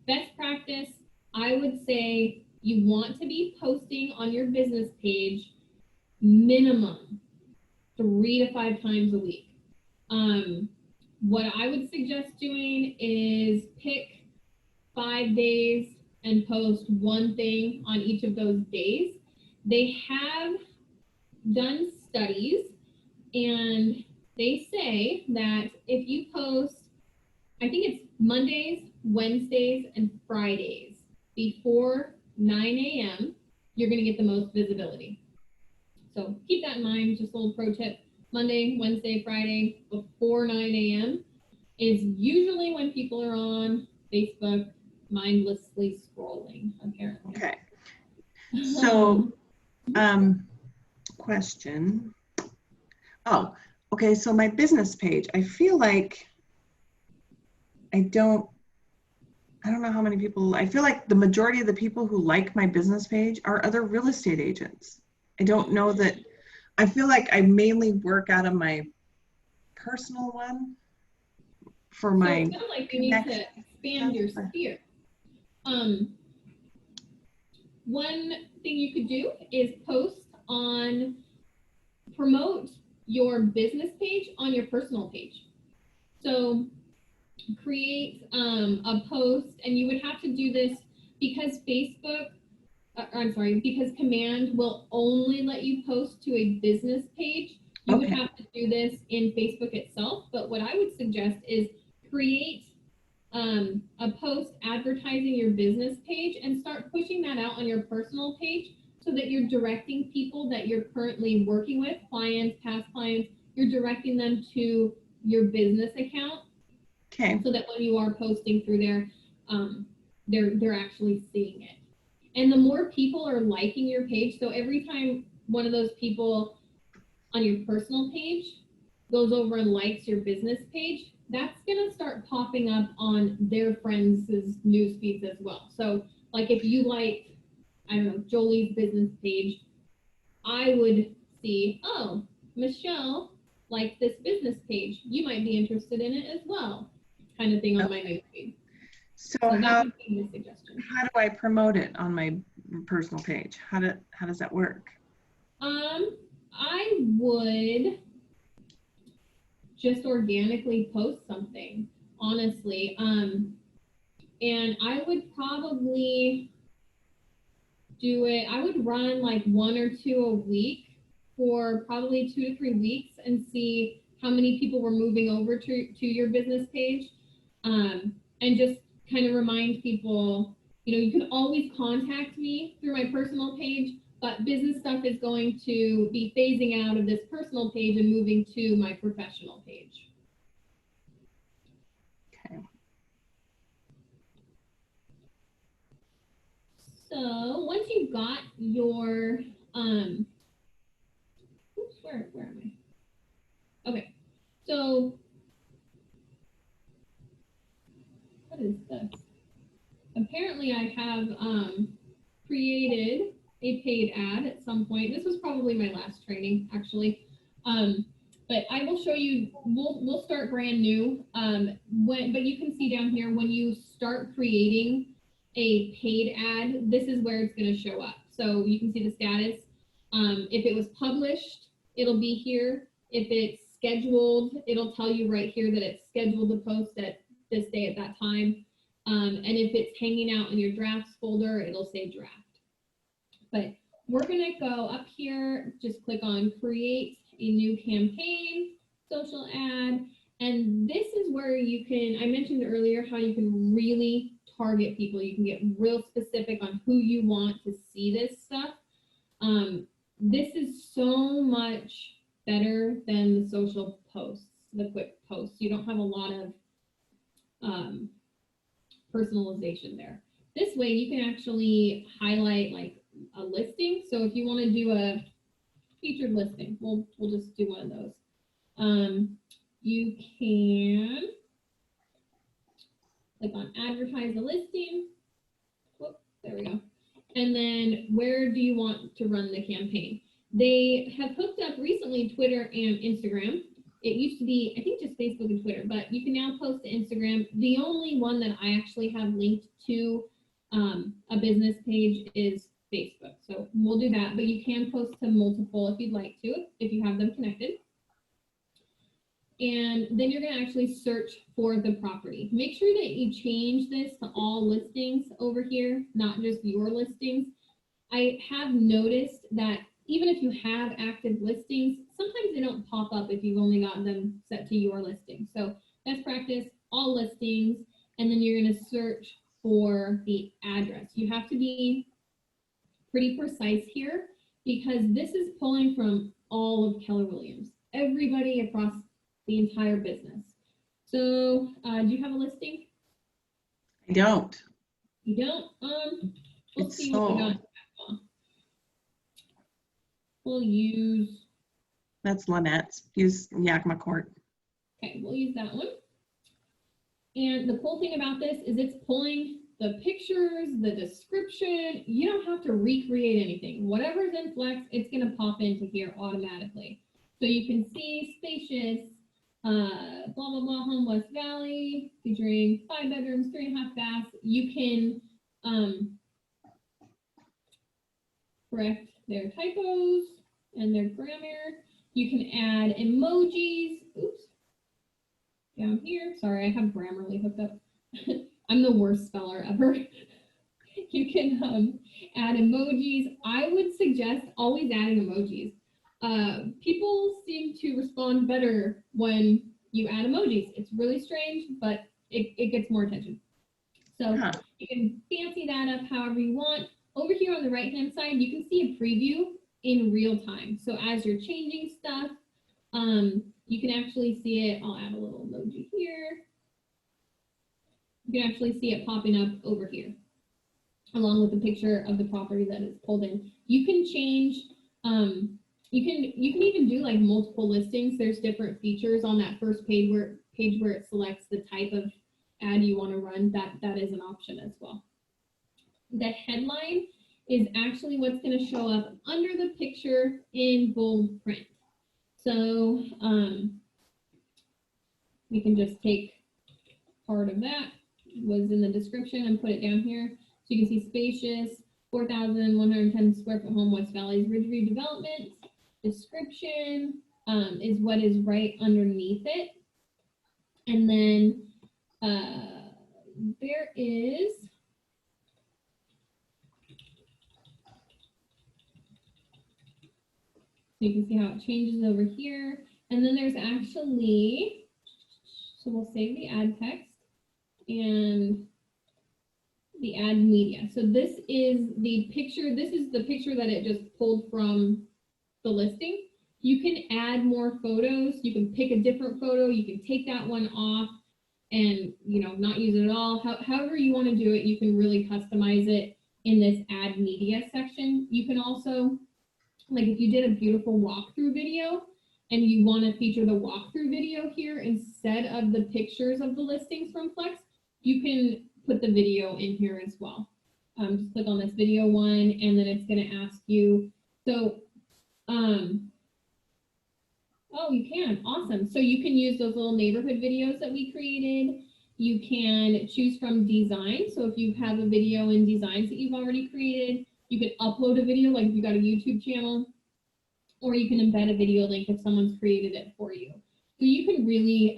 Best practice, I would say you want to be posting on your business page minimum 3 to 5 times a week. What I would suggest doing is pick 5 days and post 1 thing on each of those days. They have done studies and they say that if you post, I think it's Mondays, Wednesdays, and Fridays before 9 a.m., you're going to get the most visibility. So keep that in mind, just a little pro tip. Monday, Wednesday, Friday before 9 a.m. is usually when people are on Facebook mindlessly scrolling, apparently.
Okay. So, question. Oh, okay. So my business page, I feel like I don't I don't know how many people, I feel like the majority of the people who like my business page are other real estate agents. I don't know that, I feel like I mainly work out of my personal one for
So
my
it sounds like you need to
connection.
expand your sphere. One thing you could do is promote your business page on your personal page. So create a post, and you would have to do this because because Command will only let you post to a business page. You would have to do this in Facebook itself. But what I would suggest is create a post advertising your business page and start pushing that out on your personal page so that you're directing people that you're currently working with, clients, past clients, you're directing them to your business account.
Okay.
So that when you are posting through there, they're actually seeing it. And the more people are liking your page, so every time one of those people on your personal page goes over and likes your business page, that's gonna start popping up on their friends' news feeds as well. So like if you like, I don't know, Jolie's business page, I would see, oh, Michelle likes this business page. You might be interested in it as well, kind of thing on my news feed.
So
that
how
would be the suggestion.
do I promote it on my personal page? How does that work?
I would just organically post something, honestly. And I would probably do it, I would run like 1 or 2 a week for probably 2 to 3 weeks and see how many people were moving over to your business page. And just kind of remind people, you can always contact me through my personal page, but business stuff is going to be phasing out of this personal page and moving to my professional page.
Okay.
So once you've got your, oops, where am I? Okay, so what is this? Apparently I have created a paid ad at some point. This was probably my last training, actually. But I will show you, we'll start brand new. But you can see down here, when you start creating a paid ad, this is where it's gonna show up. So you can see the status. If it was published, it'll be here. If it's scheduled, it'll tell you right here that it's scheduled to post at this day at that time. And if it's hanging out in your drafts folder, it'll say draft. But we're gonna go up here, just click on create a new campaign, social ad. And this is where you can, I mentioned earlier how you can really target people. You can get real specific on who you want to see this stuff. This is so much better than the social posts, the quick posts. You don't have a lot of personalization there. This way you can actually highlight like a listing. So if you want to do a featured listing, we'll just do one of those. You can click on advertise a listing. Whoop, there we go. And then where do you want to run the campaign? They have hooked up recently Twitter and Instagram. It used to be, I think, just Facebook and Twitter, but you can now post to Instagram. The only one that I actually have linked to a business page is Facebook. So we'll do that, but you can post to multiple if you'd like to, if you have them connected. And then you're gonna actually search for the property. Make sure that you change this to all listings over here, not just your listings. I have noticed that even if you have active listings, sometimes they don't pop up if you've only got them set to your listing. So best practice, all listings, and then you're gonna search for the address. You have to be pretty precise here because this is pulling from all of Keller Williams, everybody across the entire business. So do you have a listing?
I don't.
You don't? Let's see what we got. We'll use.
That's Lynette's. Use Yakima Court.
Okay, we'll use that one. And the cool thing about this is it's pulling the pictures, the description. You don't have to recreate anything. Whatever's in Flex, it's going to pop into here automatically. So you can see spacious, blah, blah, blah, home West Valley, featuring 5 bedrooms, 3.5 baths. You can correct their typos and their grammar. You can add emojis. Oops. Down here. Sorry, I have Grammarly hooked up. I'm the worst speller ever. You can add emojis. I would suggest always adding emojis. People seem to respond better when you add emojis. It's really strange, but it gets more attention. So you can fancy that up however you want. Over here on the right-hand side, you can see a preview in real time. So as you're changing stuff, you can actually see it. I'll add a little emoji here. You can actually see it popping up over here, along with the picture of the property that is pulled in. You can change, you can even do like multiple listings. There's different features on that first page where it selects the type of ad you want to run. That is an option as well. The headline is actually what's going to show up under the picture in bold print. So we can just take part of that, was in the description, and put it down here. So you can see spacious, 4,110 square foot home, West Valley's Ridgeview development. Description is what is right underneath it. And then there is, so you can see how it changes over here. And then there's actually, so we'll save the ad text and the ad media. So this is the picture. This is the picture that it just pulled from the listing. You can add more photos. You can pick a different photo. You can take that one off and, you know, not use it at all. However you want to do it, you can really customize it in this ad media section. You can also, like if you did a beautiful walkthrough video and you want to feature the walkthrough video here instead of the pictures of the listings from Flex, you can put the video in here as well. Just click on this video one, and then it's going to ask you. So, oh, you can. Awesome. So you can use those little neighborhood videos that we created. You can choose from design. So if you have a video in designs that you've already created, you can upload a video, like if you got a YouTube channel, or you can embed a video link if someone's created it for you. So you can really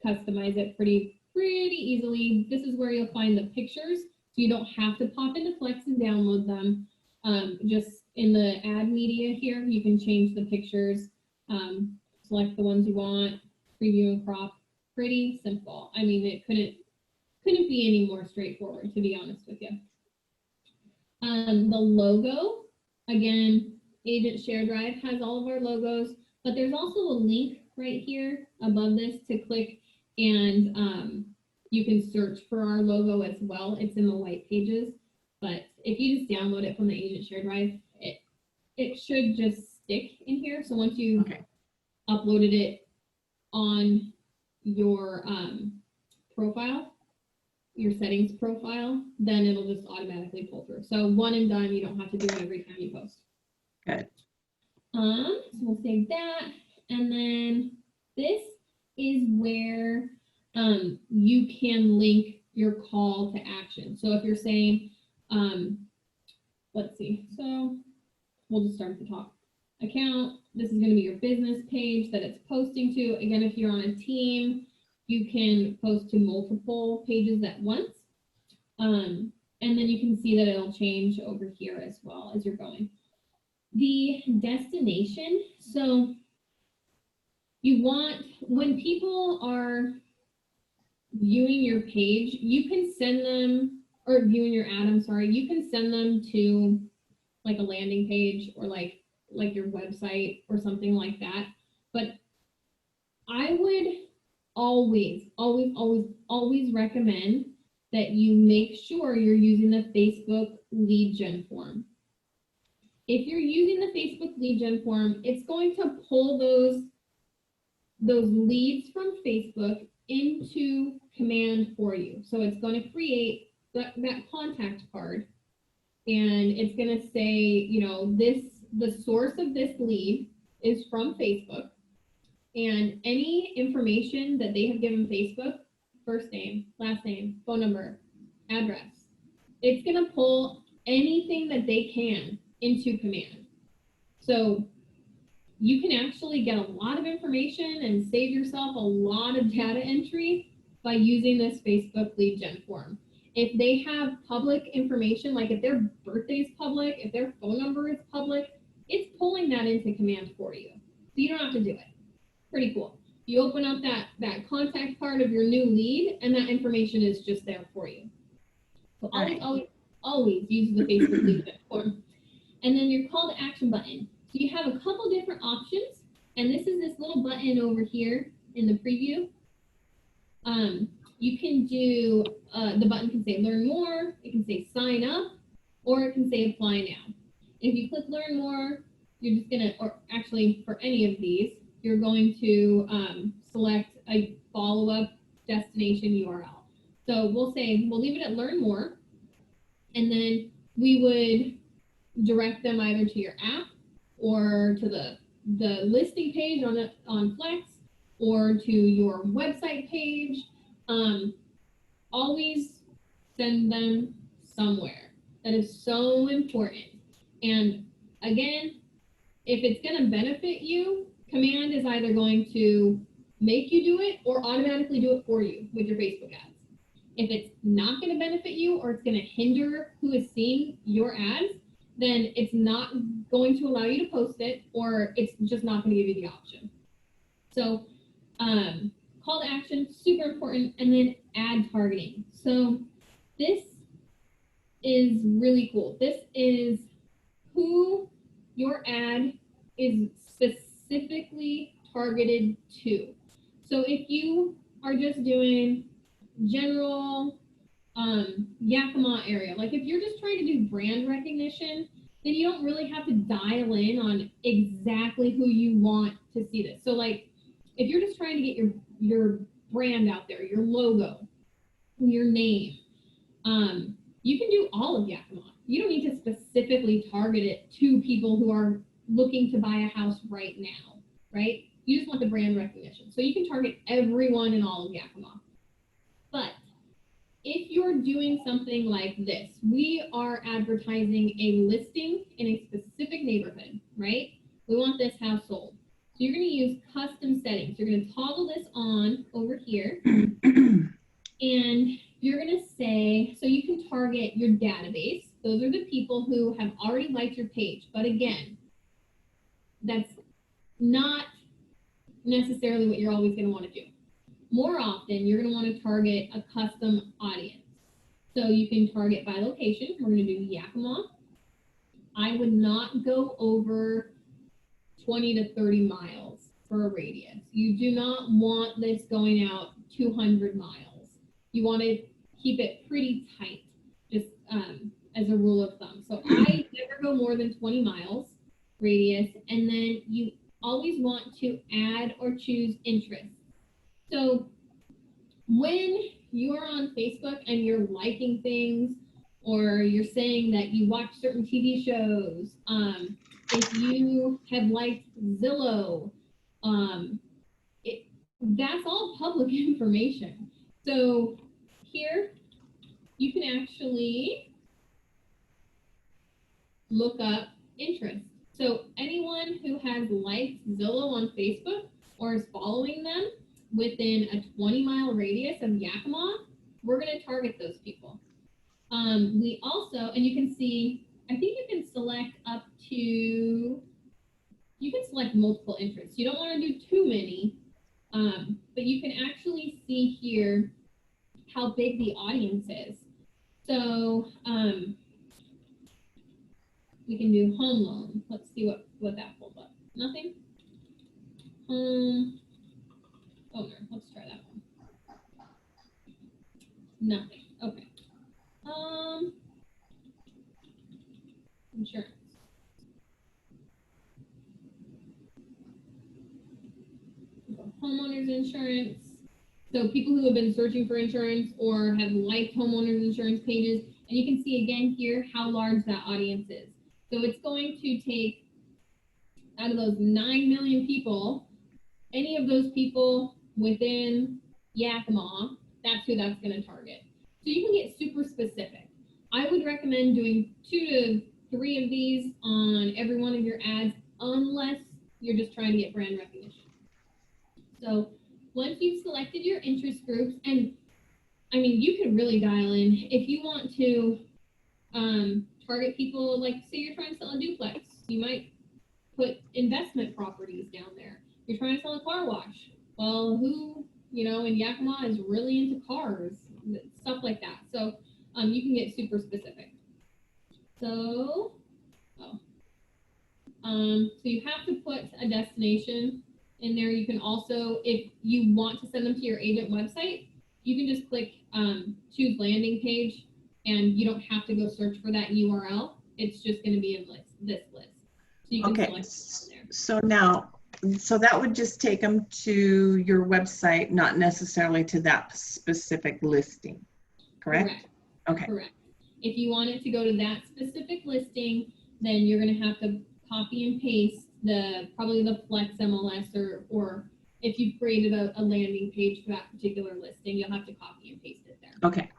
customize it pretty easily. This is where you'll find the pictures. So you don't have to pop into Flex and download them. Just in the ad media here, you can change the pictures, select the ones you want, preview and crop. Pretty simple. I mean, it couldn't be any more straightforward, to be honest with you. The logo, again, Agent Share Drive has all of our logos, but there's also a link right here above this to click, and you can search for our logo as well. It's in the white pages, but if you just download it from the Agent Share Drive, it should just stick in here. So once you uploaded it on your profile, your settings profile, then it'll just automatically pull through. So one and done, you don't have to do it every time you post.
Good.
So we'll save that. And then this is where you can link your call to action. So if you're saying, let's see, so we'll just start at the top. Account, this is going to be your business page that it's posting to. Again, if you're on a team, you can post to multiple pages at once. And then you can see that it'll change over here as well as you're going. The destination, so you want, when people are viewing your page, you can send them, or viewing your ad, I'm sorry, you can send them to like a landing page or like your website or something like that. But I would always recommend that you make sure you're using the Facebook lead gen form. If you're using the Facebook lead gen form, it's going to pull those leads from Facebook into Command for you. So it's going to create that contact card, and it's going to say, you know, the source of this lead is from Facebook, and any information that they have given Facebook, first name, last name, phone number, address, it's going to pull anything that they can into Command. So you can actually get a lot of information and save yourself a lot of data entry by using this Facebook lead gen form. If they have public information, like if their birthday is public, if their phone number is public, it's pulling that into Command for you. So you don't have to do it. Pretty cool. You open up that contact card of your new lead, and that information is just there for you. So always use the Facebook lead gen form. And then your call to action button. So you have a couple different options, and this is this little button over here in the preview. You can do, the button can say learn more, it can say sign up, or it can say apply now. If you click learn more, you're just gonna, or actually for any of these, you're going to select a follow-up destination URL. So we'll leave it at learn more, and then we would direct them either to your app or to the listing page on Flex, or to your website page. Always send them somewhere. That is so important. And again, if it's going to benefit you, Command is either going to make you do it or automatically do it for you with your Facebook ads. If it's not going to benefit you, or it's going to hinder who is seeing your ads, then it's not going to allow you to post it, or it's just not going to give you the option. So call to action, super important. And then ad targeting. So this is really cool. This is who your ad is specifically targeted to. So if you are just doing general Yakima area, like if you're just trying to do brand recognition, then you don't really have to dial in on exactly who you want to see this. So like if you're just trying to get your brand out there, your logo, your name, you can do all of Yakima. You don't need to specifically target it to people who are looking to buy a house right now, right? You just want the brand recognition. So you can target everyone in all of Yakima. But if you're doing something like this, we are advertising a listing in a specific neighborhood, right? We want this house sold. So you're going to use custom settings. You're going to toggle this on over here. And you're going to say, so you can target your database. Those are the people who have already liked your page. But again, that's not necessarily what you're always going to want to do. More often, you're going to want to target a custom audience. So you can target by location. We're going to do Yakima. I would not go over 20 to 30 miles for a radius. You do not want this going out 200 miles. You want to keep it pretty tight, just as a rule of thumb. So I never go more than 20 miles radius, and then you always want to add or choose interests. So when you're on Facebook and you're liking things, or you're saying that you watch certain TV shows, if you have liked Zillow, that's all public information. So here you can actually look up interest. So anyone who has liked Zillow on Facebook or is following them within a 20-mile radius of Yakima, we're going to target those people. We also, and you can see, I think you can select up to, you can select multiple interests. You don't want to do too many, but you can actually see here how big the audience is. So we can do home loan. Let's see what that pulls up. Nothing? Home owner. Let's try that one. Nothing. Okay. Insurance. Homeowners insurance. So people who have been searching for insurance or have liked homeowners insurance pages, and you can see again here how large that audience is. So it's going to take, out of those 9 million people, any of those people within Yakima, that's who that's going to target. So you can get super specific. I would recommend doing 2 to 3 of these on every one of your ads, unless you're just trying to get brand recognition. So once you've selected your interest groups, and I mean, you can really dial in if you want to target people, like say you're trying to sell a duplex, you might put investment properties down there. You're trying to sell a car wash. Well, who, in Yakima is really into cars, stuff like that. So you can get super specific. So, so you have to put a destination in there. You can also, if you want to send them to your agent website, you can just click choose landing page, and you don't have to go search for that URL. It's just going to be in this list. So you can
Okay,
select there.
so that would just take them to your website, not necessarily to that specific listing, correct?
Correct.
Okay.
Correct. If you want it to go to that specific listing, then you're going to have to copy and paste probably the Flex MLS, or if you've created a landing page for that particular listing, you'll have to copy and paste it there.
Okay.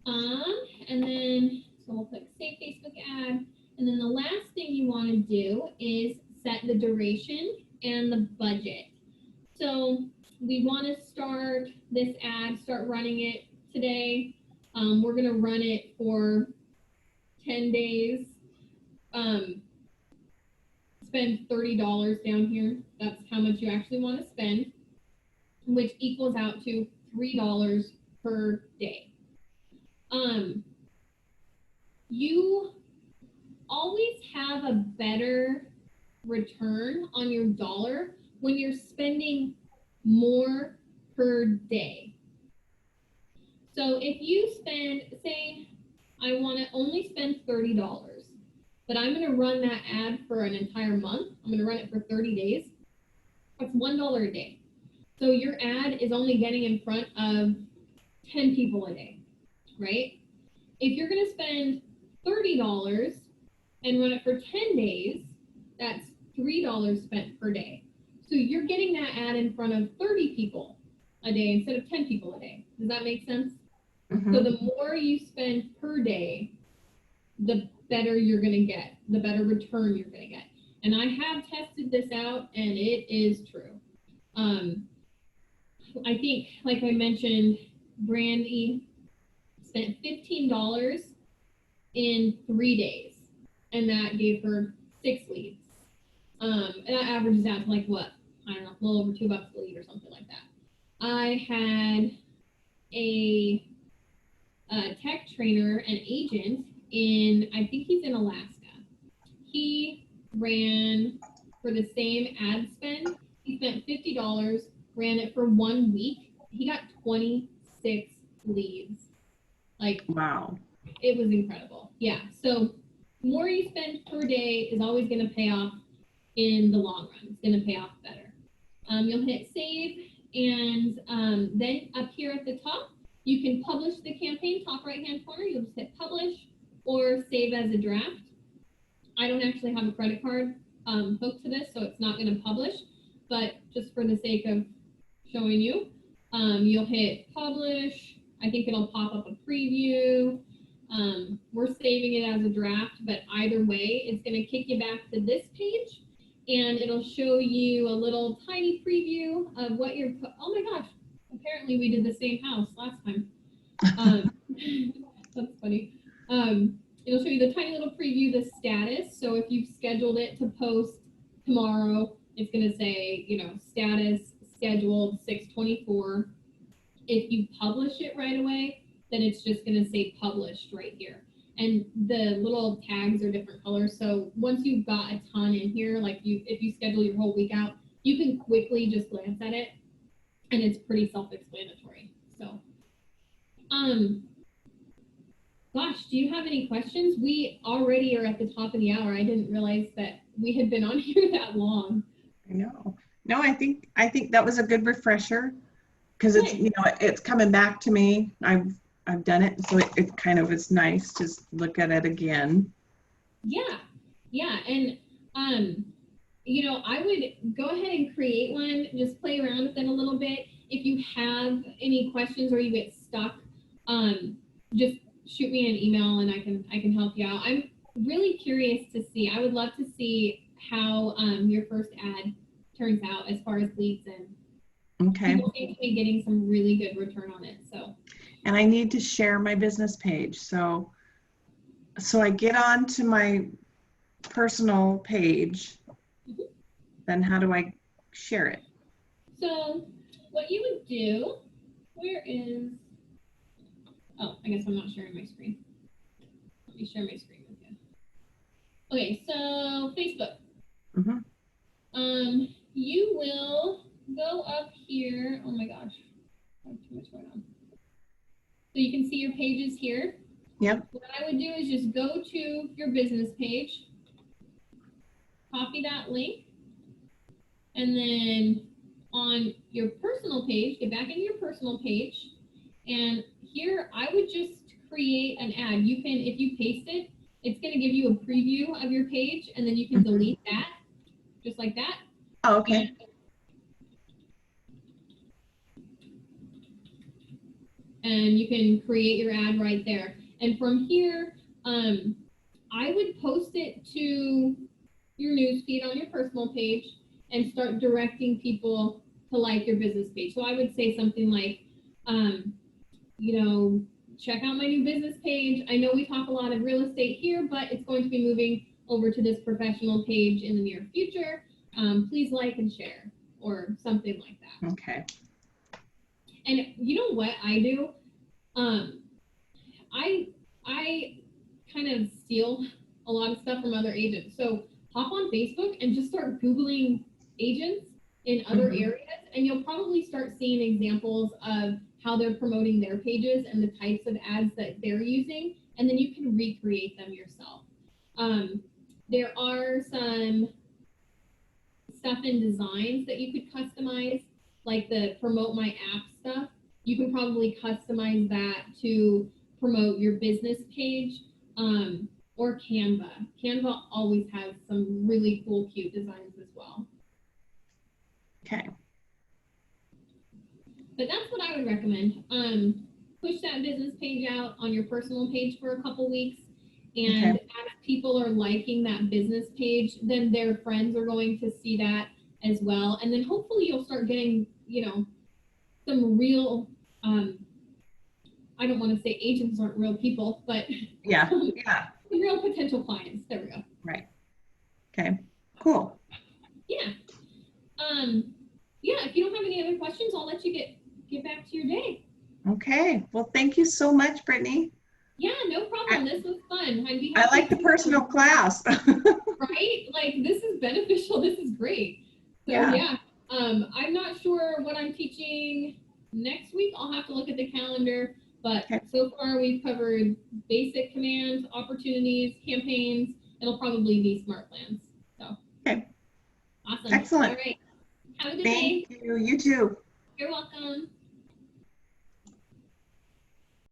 And then, so we'll click Save Facebook Ad. And then the last thing you want to do is set the duration and the budget. So we want to start this ad, start running it today. We're going to run it for 10 days. Spend $30 down here. That's how much you actually want to spend, which equals out to $3 per day. You always have a better return on your dollar when you're spending more per day. So if you spend, say, I want to only spend $30, but I'm going to run that ad for an entire month. I'm going to run it for 30 days. That's $1 a day. So your ad is only getting in front of 10 people a day, right? If you're going to spend $30 and run it for 10 days, that's $3 spent per day. So you're getting that ad in front of 30 people a day instead of 10 people a day. Does that make sense?
Mm-hmm.
So the more you spend per day, the better you're going to get, the better return you're going to get. And I have tested this out, and it is true. I think, like I mentioned, Brandy spent $15 in 3 days, and that gave her 6 leads. And that averages out to like what? I don't know, a little over $2 a lead or something like that. I had a tech trainer, an agent I think he's in Alaska. He ran for the same ad spend. He spent $50, ran it for 1 week. He got 26 leads. Like,
wow.
It was incredible. Yeah. So the more you spend per day is always going to pay off in the long run. It's going to pay off better. You'll hit save, and then up here at the top, you can publish the campaign, top right-hand corner. You'll just hit publish or save as a draft. I don't actually have a credit card hooked to this, so it's not going to publish, but just for the sake of showing you, you'll hit publish. I think it'll pop up a preview. We're saving it as a draft, but either way, it's going to kick you back to this page, and it'll show you a little tiny preview of what you're, oh my gosh, apparently we did the same house last time. That's funny. It'll show you the tiny little preview, the status. So if you've scheduled it to post tomorrow, it's going to say, status scheduled 6/24. If you publish it right away, then it's just going to say published right here. And the little tags are different colors. So once you've got a ton in here, like if you schedule your whole week out, you can quickly just glance at it, and it's pretty self-explanatory. So, gosh, do you have any questions? We already are at the top of the hour. I didn't realize that we had been on here that long.
I know. No, I think that was a good refresher, because it's, you know, it's coming back to me. I've done it, so it kind of is nice to look at it again.
Yeah, yeah, and you know, I would go ahead and create one, just play around with it a little bit. If you have any questions or you get stuck, just shoot me an email and I can help you out. I'm really curious to see. I would love to see how your first ad turns out as far as leads, and
Okay.
people seem to be getting some really good return on it. So.
And I need to share my business page. So I get on to my personal page, then how do I share it?
So what you would do, where is, oh, I guess I'm not sharing my screen. Let me share my screen with you. Okay, so Facebook. You will go up here. Oh my gosh, I have too much going on. So you can see your pages here.
Yep.
What I would do is just go to your business page, copy that link, and then on your personal page, get back into your personal page, and here I would just create an ad. You can, if you paste it, it's going to give you a preview of your page, and then you can delete that, just like that.
Oh, okay.
And you can create your ad right there. And from here, I would post it to your newsfeed on your personal page and start directing people to like your business page. So I would say something like, you know, check out my new business page. I know we talk a lot of real estate here, but it's going to be moving over to this professional page in the near future. Please like and share, or something like that.
Okay.
And you know what I do? I kind of steal a lot of stuff from other agents. So hop on Facebook and just start Googling agents in other areas, and you'll probably start seeing examples of how they're promoting their pages and the types of ads that they're using, and then you can recreate them yourself. There are some stuff in designs that you could customize, like the promote my app stuff. You can probably customize that to promote your business page, or Canva. Canva always has some really cool, cute designs as well.
Okay.
But that's what I would recommend. Push that business page out on your personal page for a couple weeks, and as people are liking that business page, then their friends are going to see that as well. And then hopefully you'll start getting, you know, some real, I don't want to say agents aren't real people, but
yeah,
real potential clients. There we go.
Right. Okay, cool.
Yeah. Yeah, if you don't have any other questions, I'll let you get back to your day.
Okay, well, thank you so much, Brittany.
Yeah, no problem. This was fun.
I like the personal class.
Right? Like, this is beneficial. This is great. So yeah. I'm not sure what I'm teaching next week. I'll have to look at the calendar, but so far we've covered basic commands, opportunities, campaigns. It'll probably be smart plans. So awesome.
Excellent.
All right. Have a good
day. Thank you. You too.
You're welcome.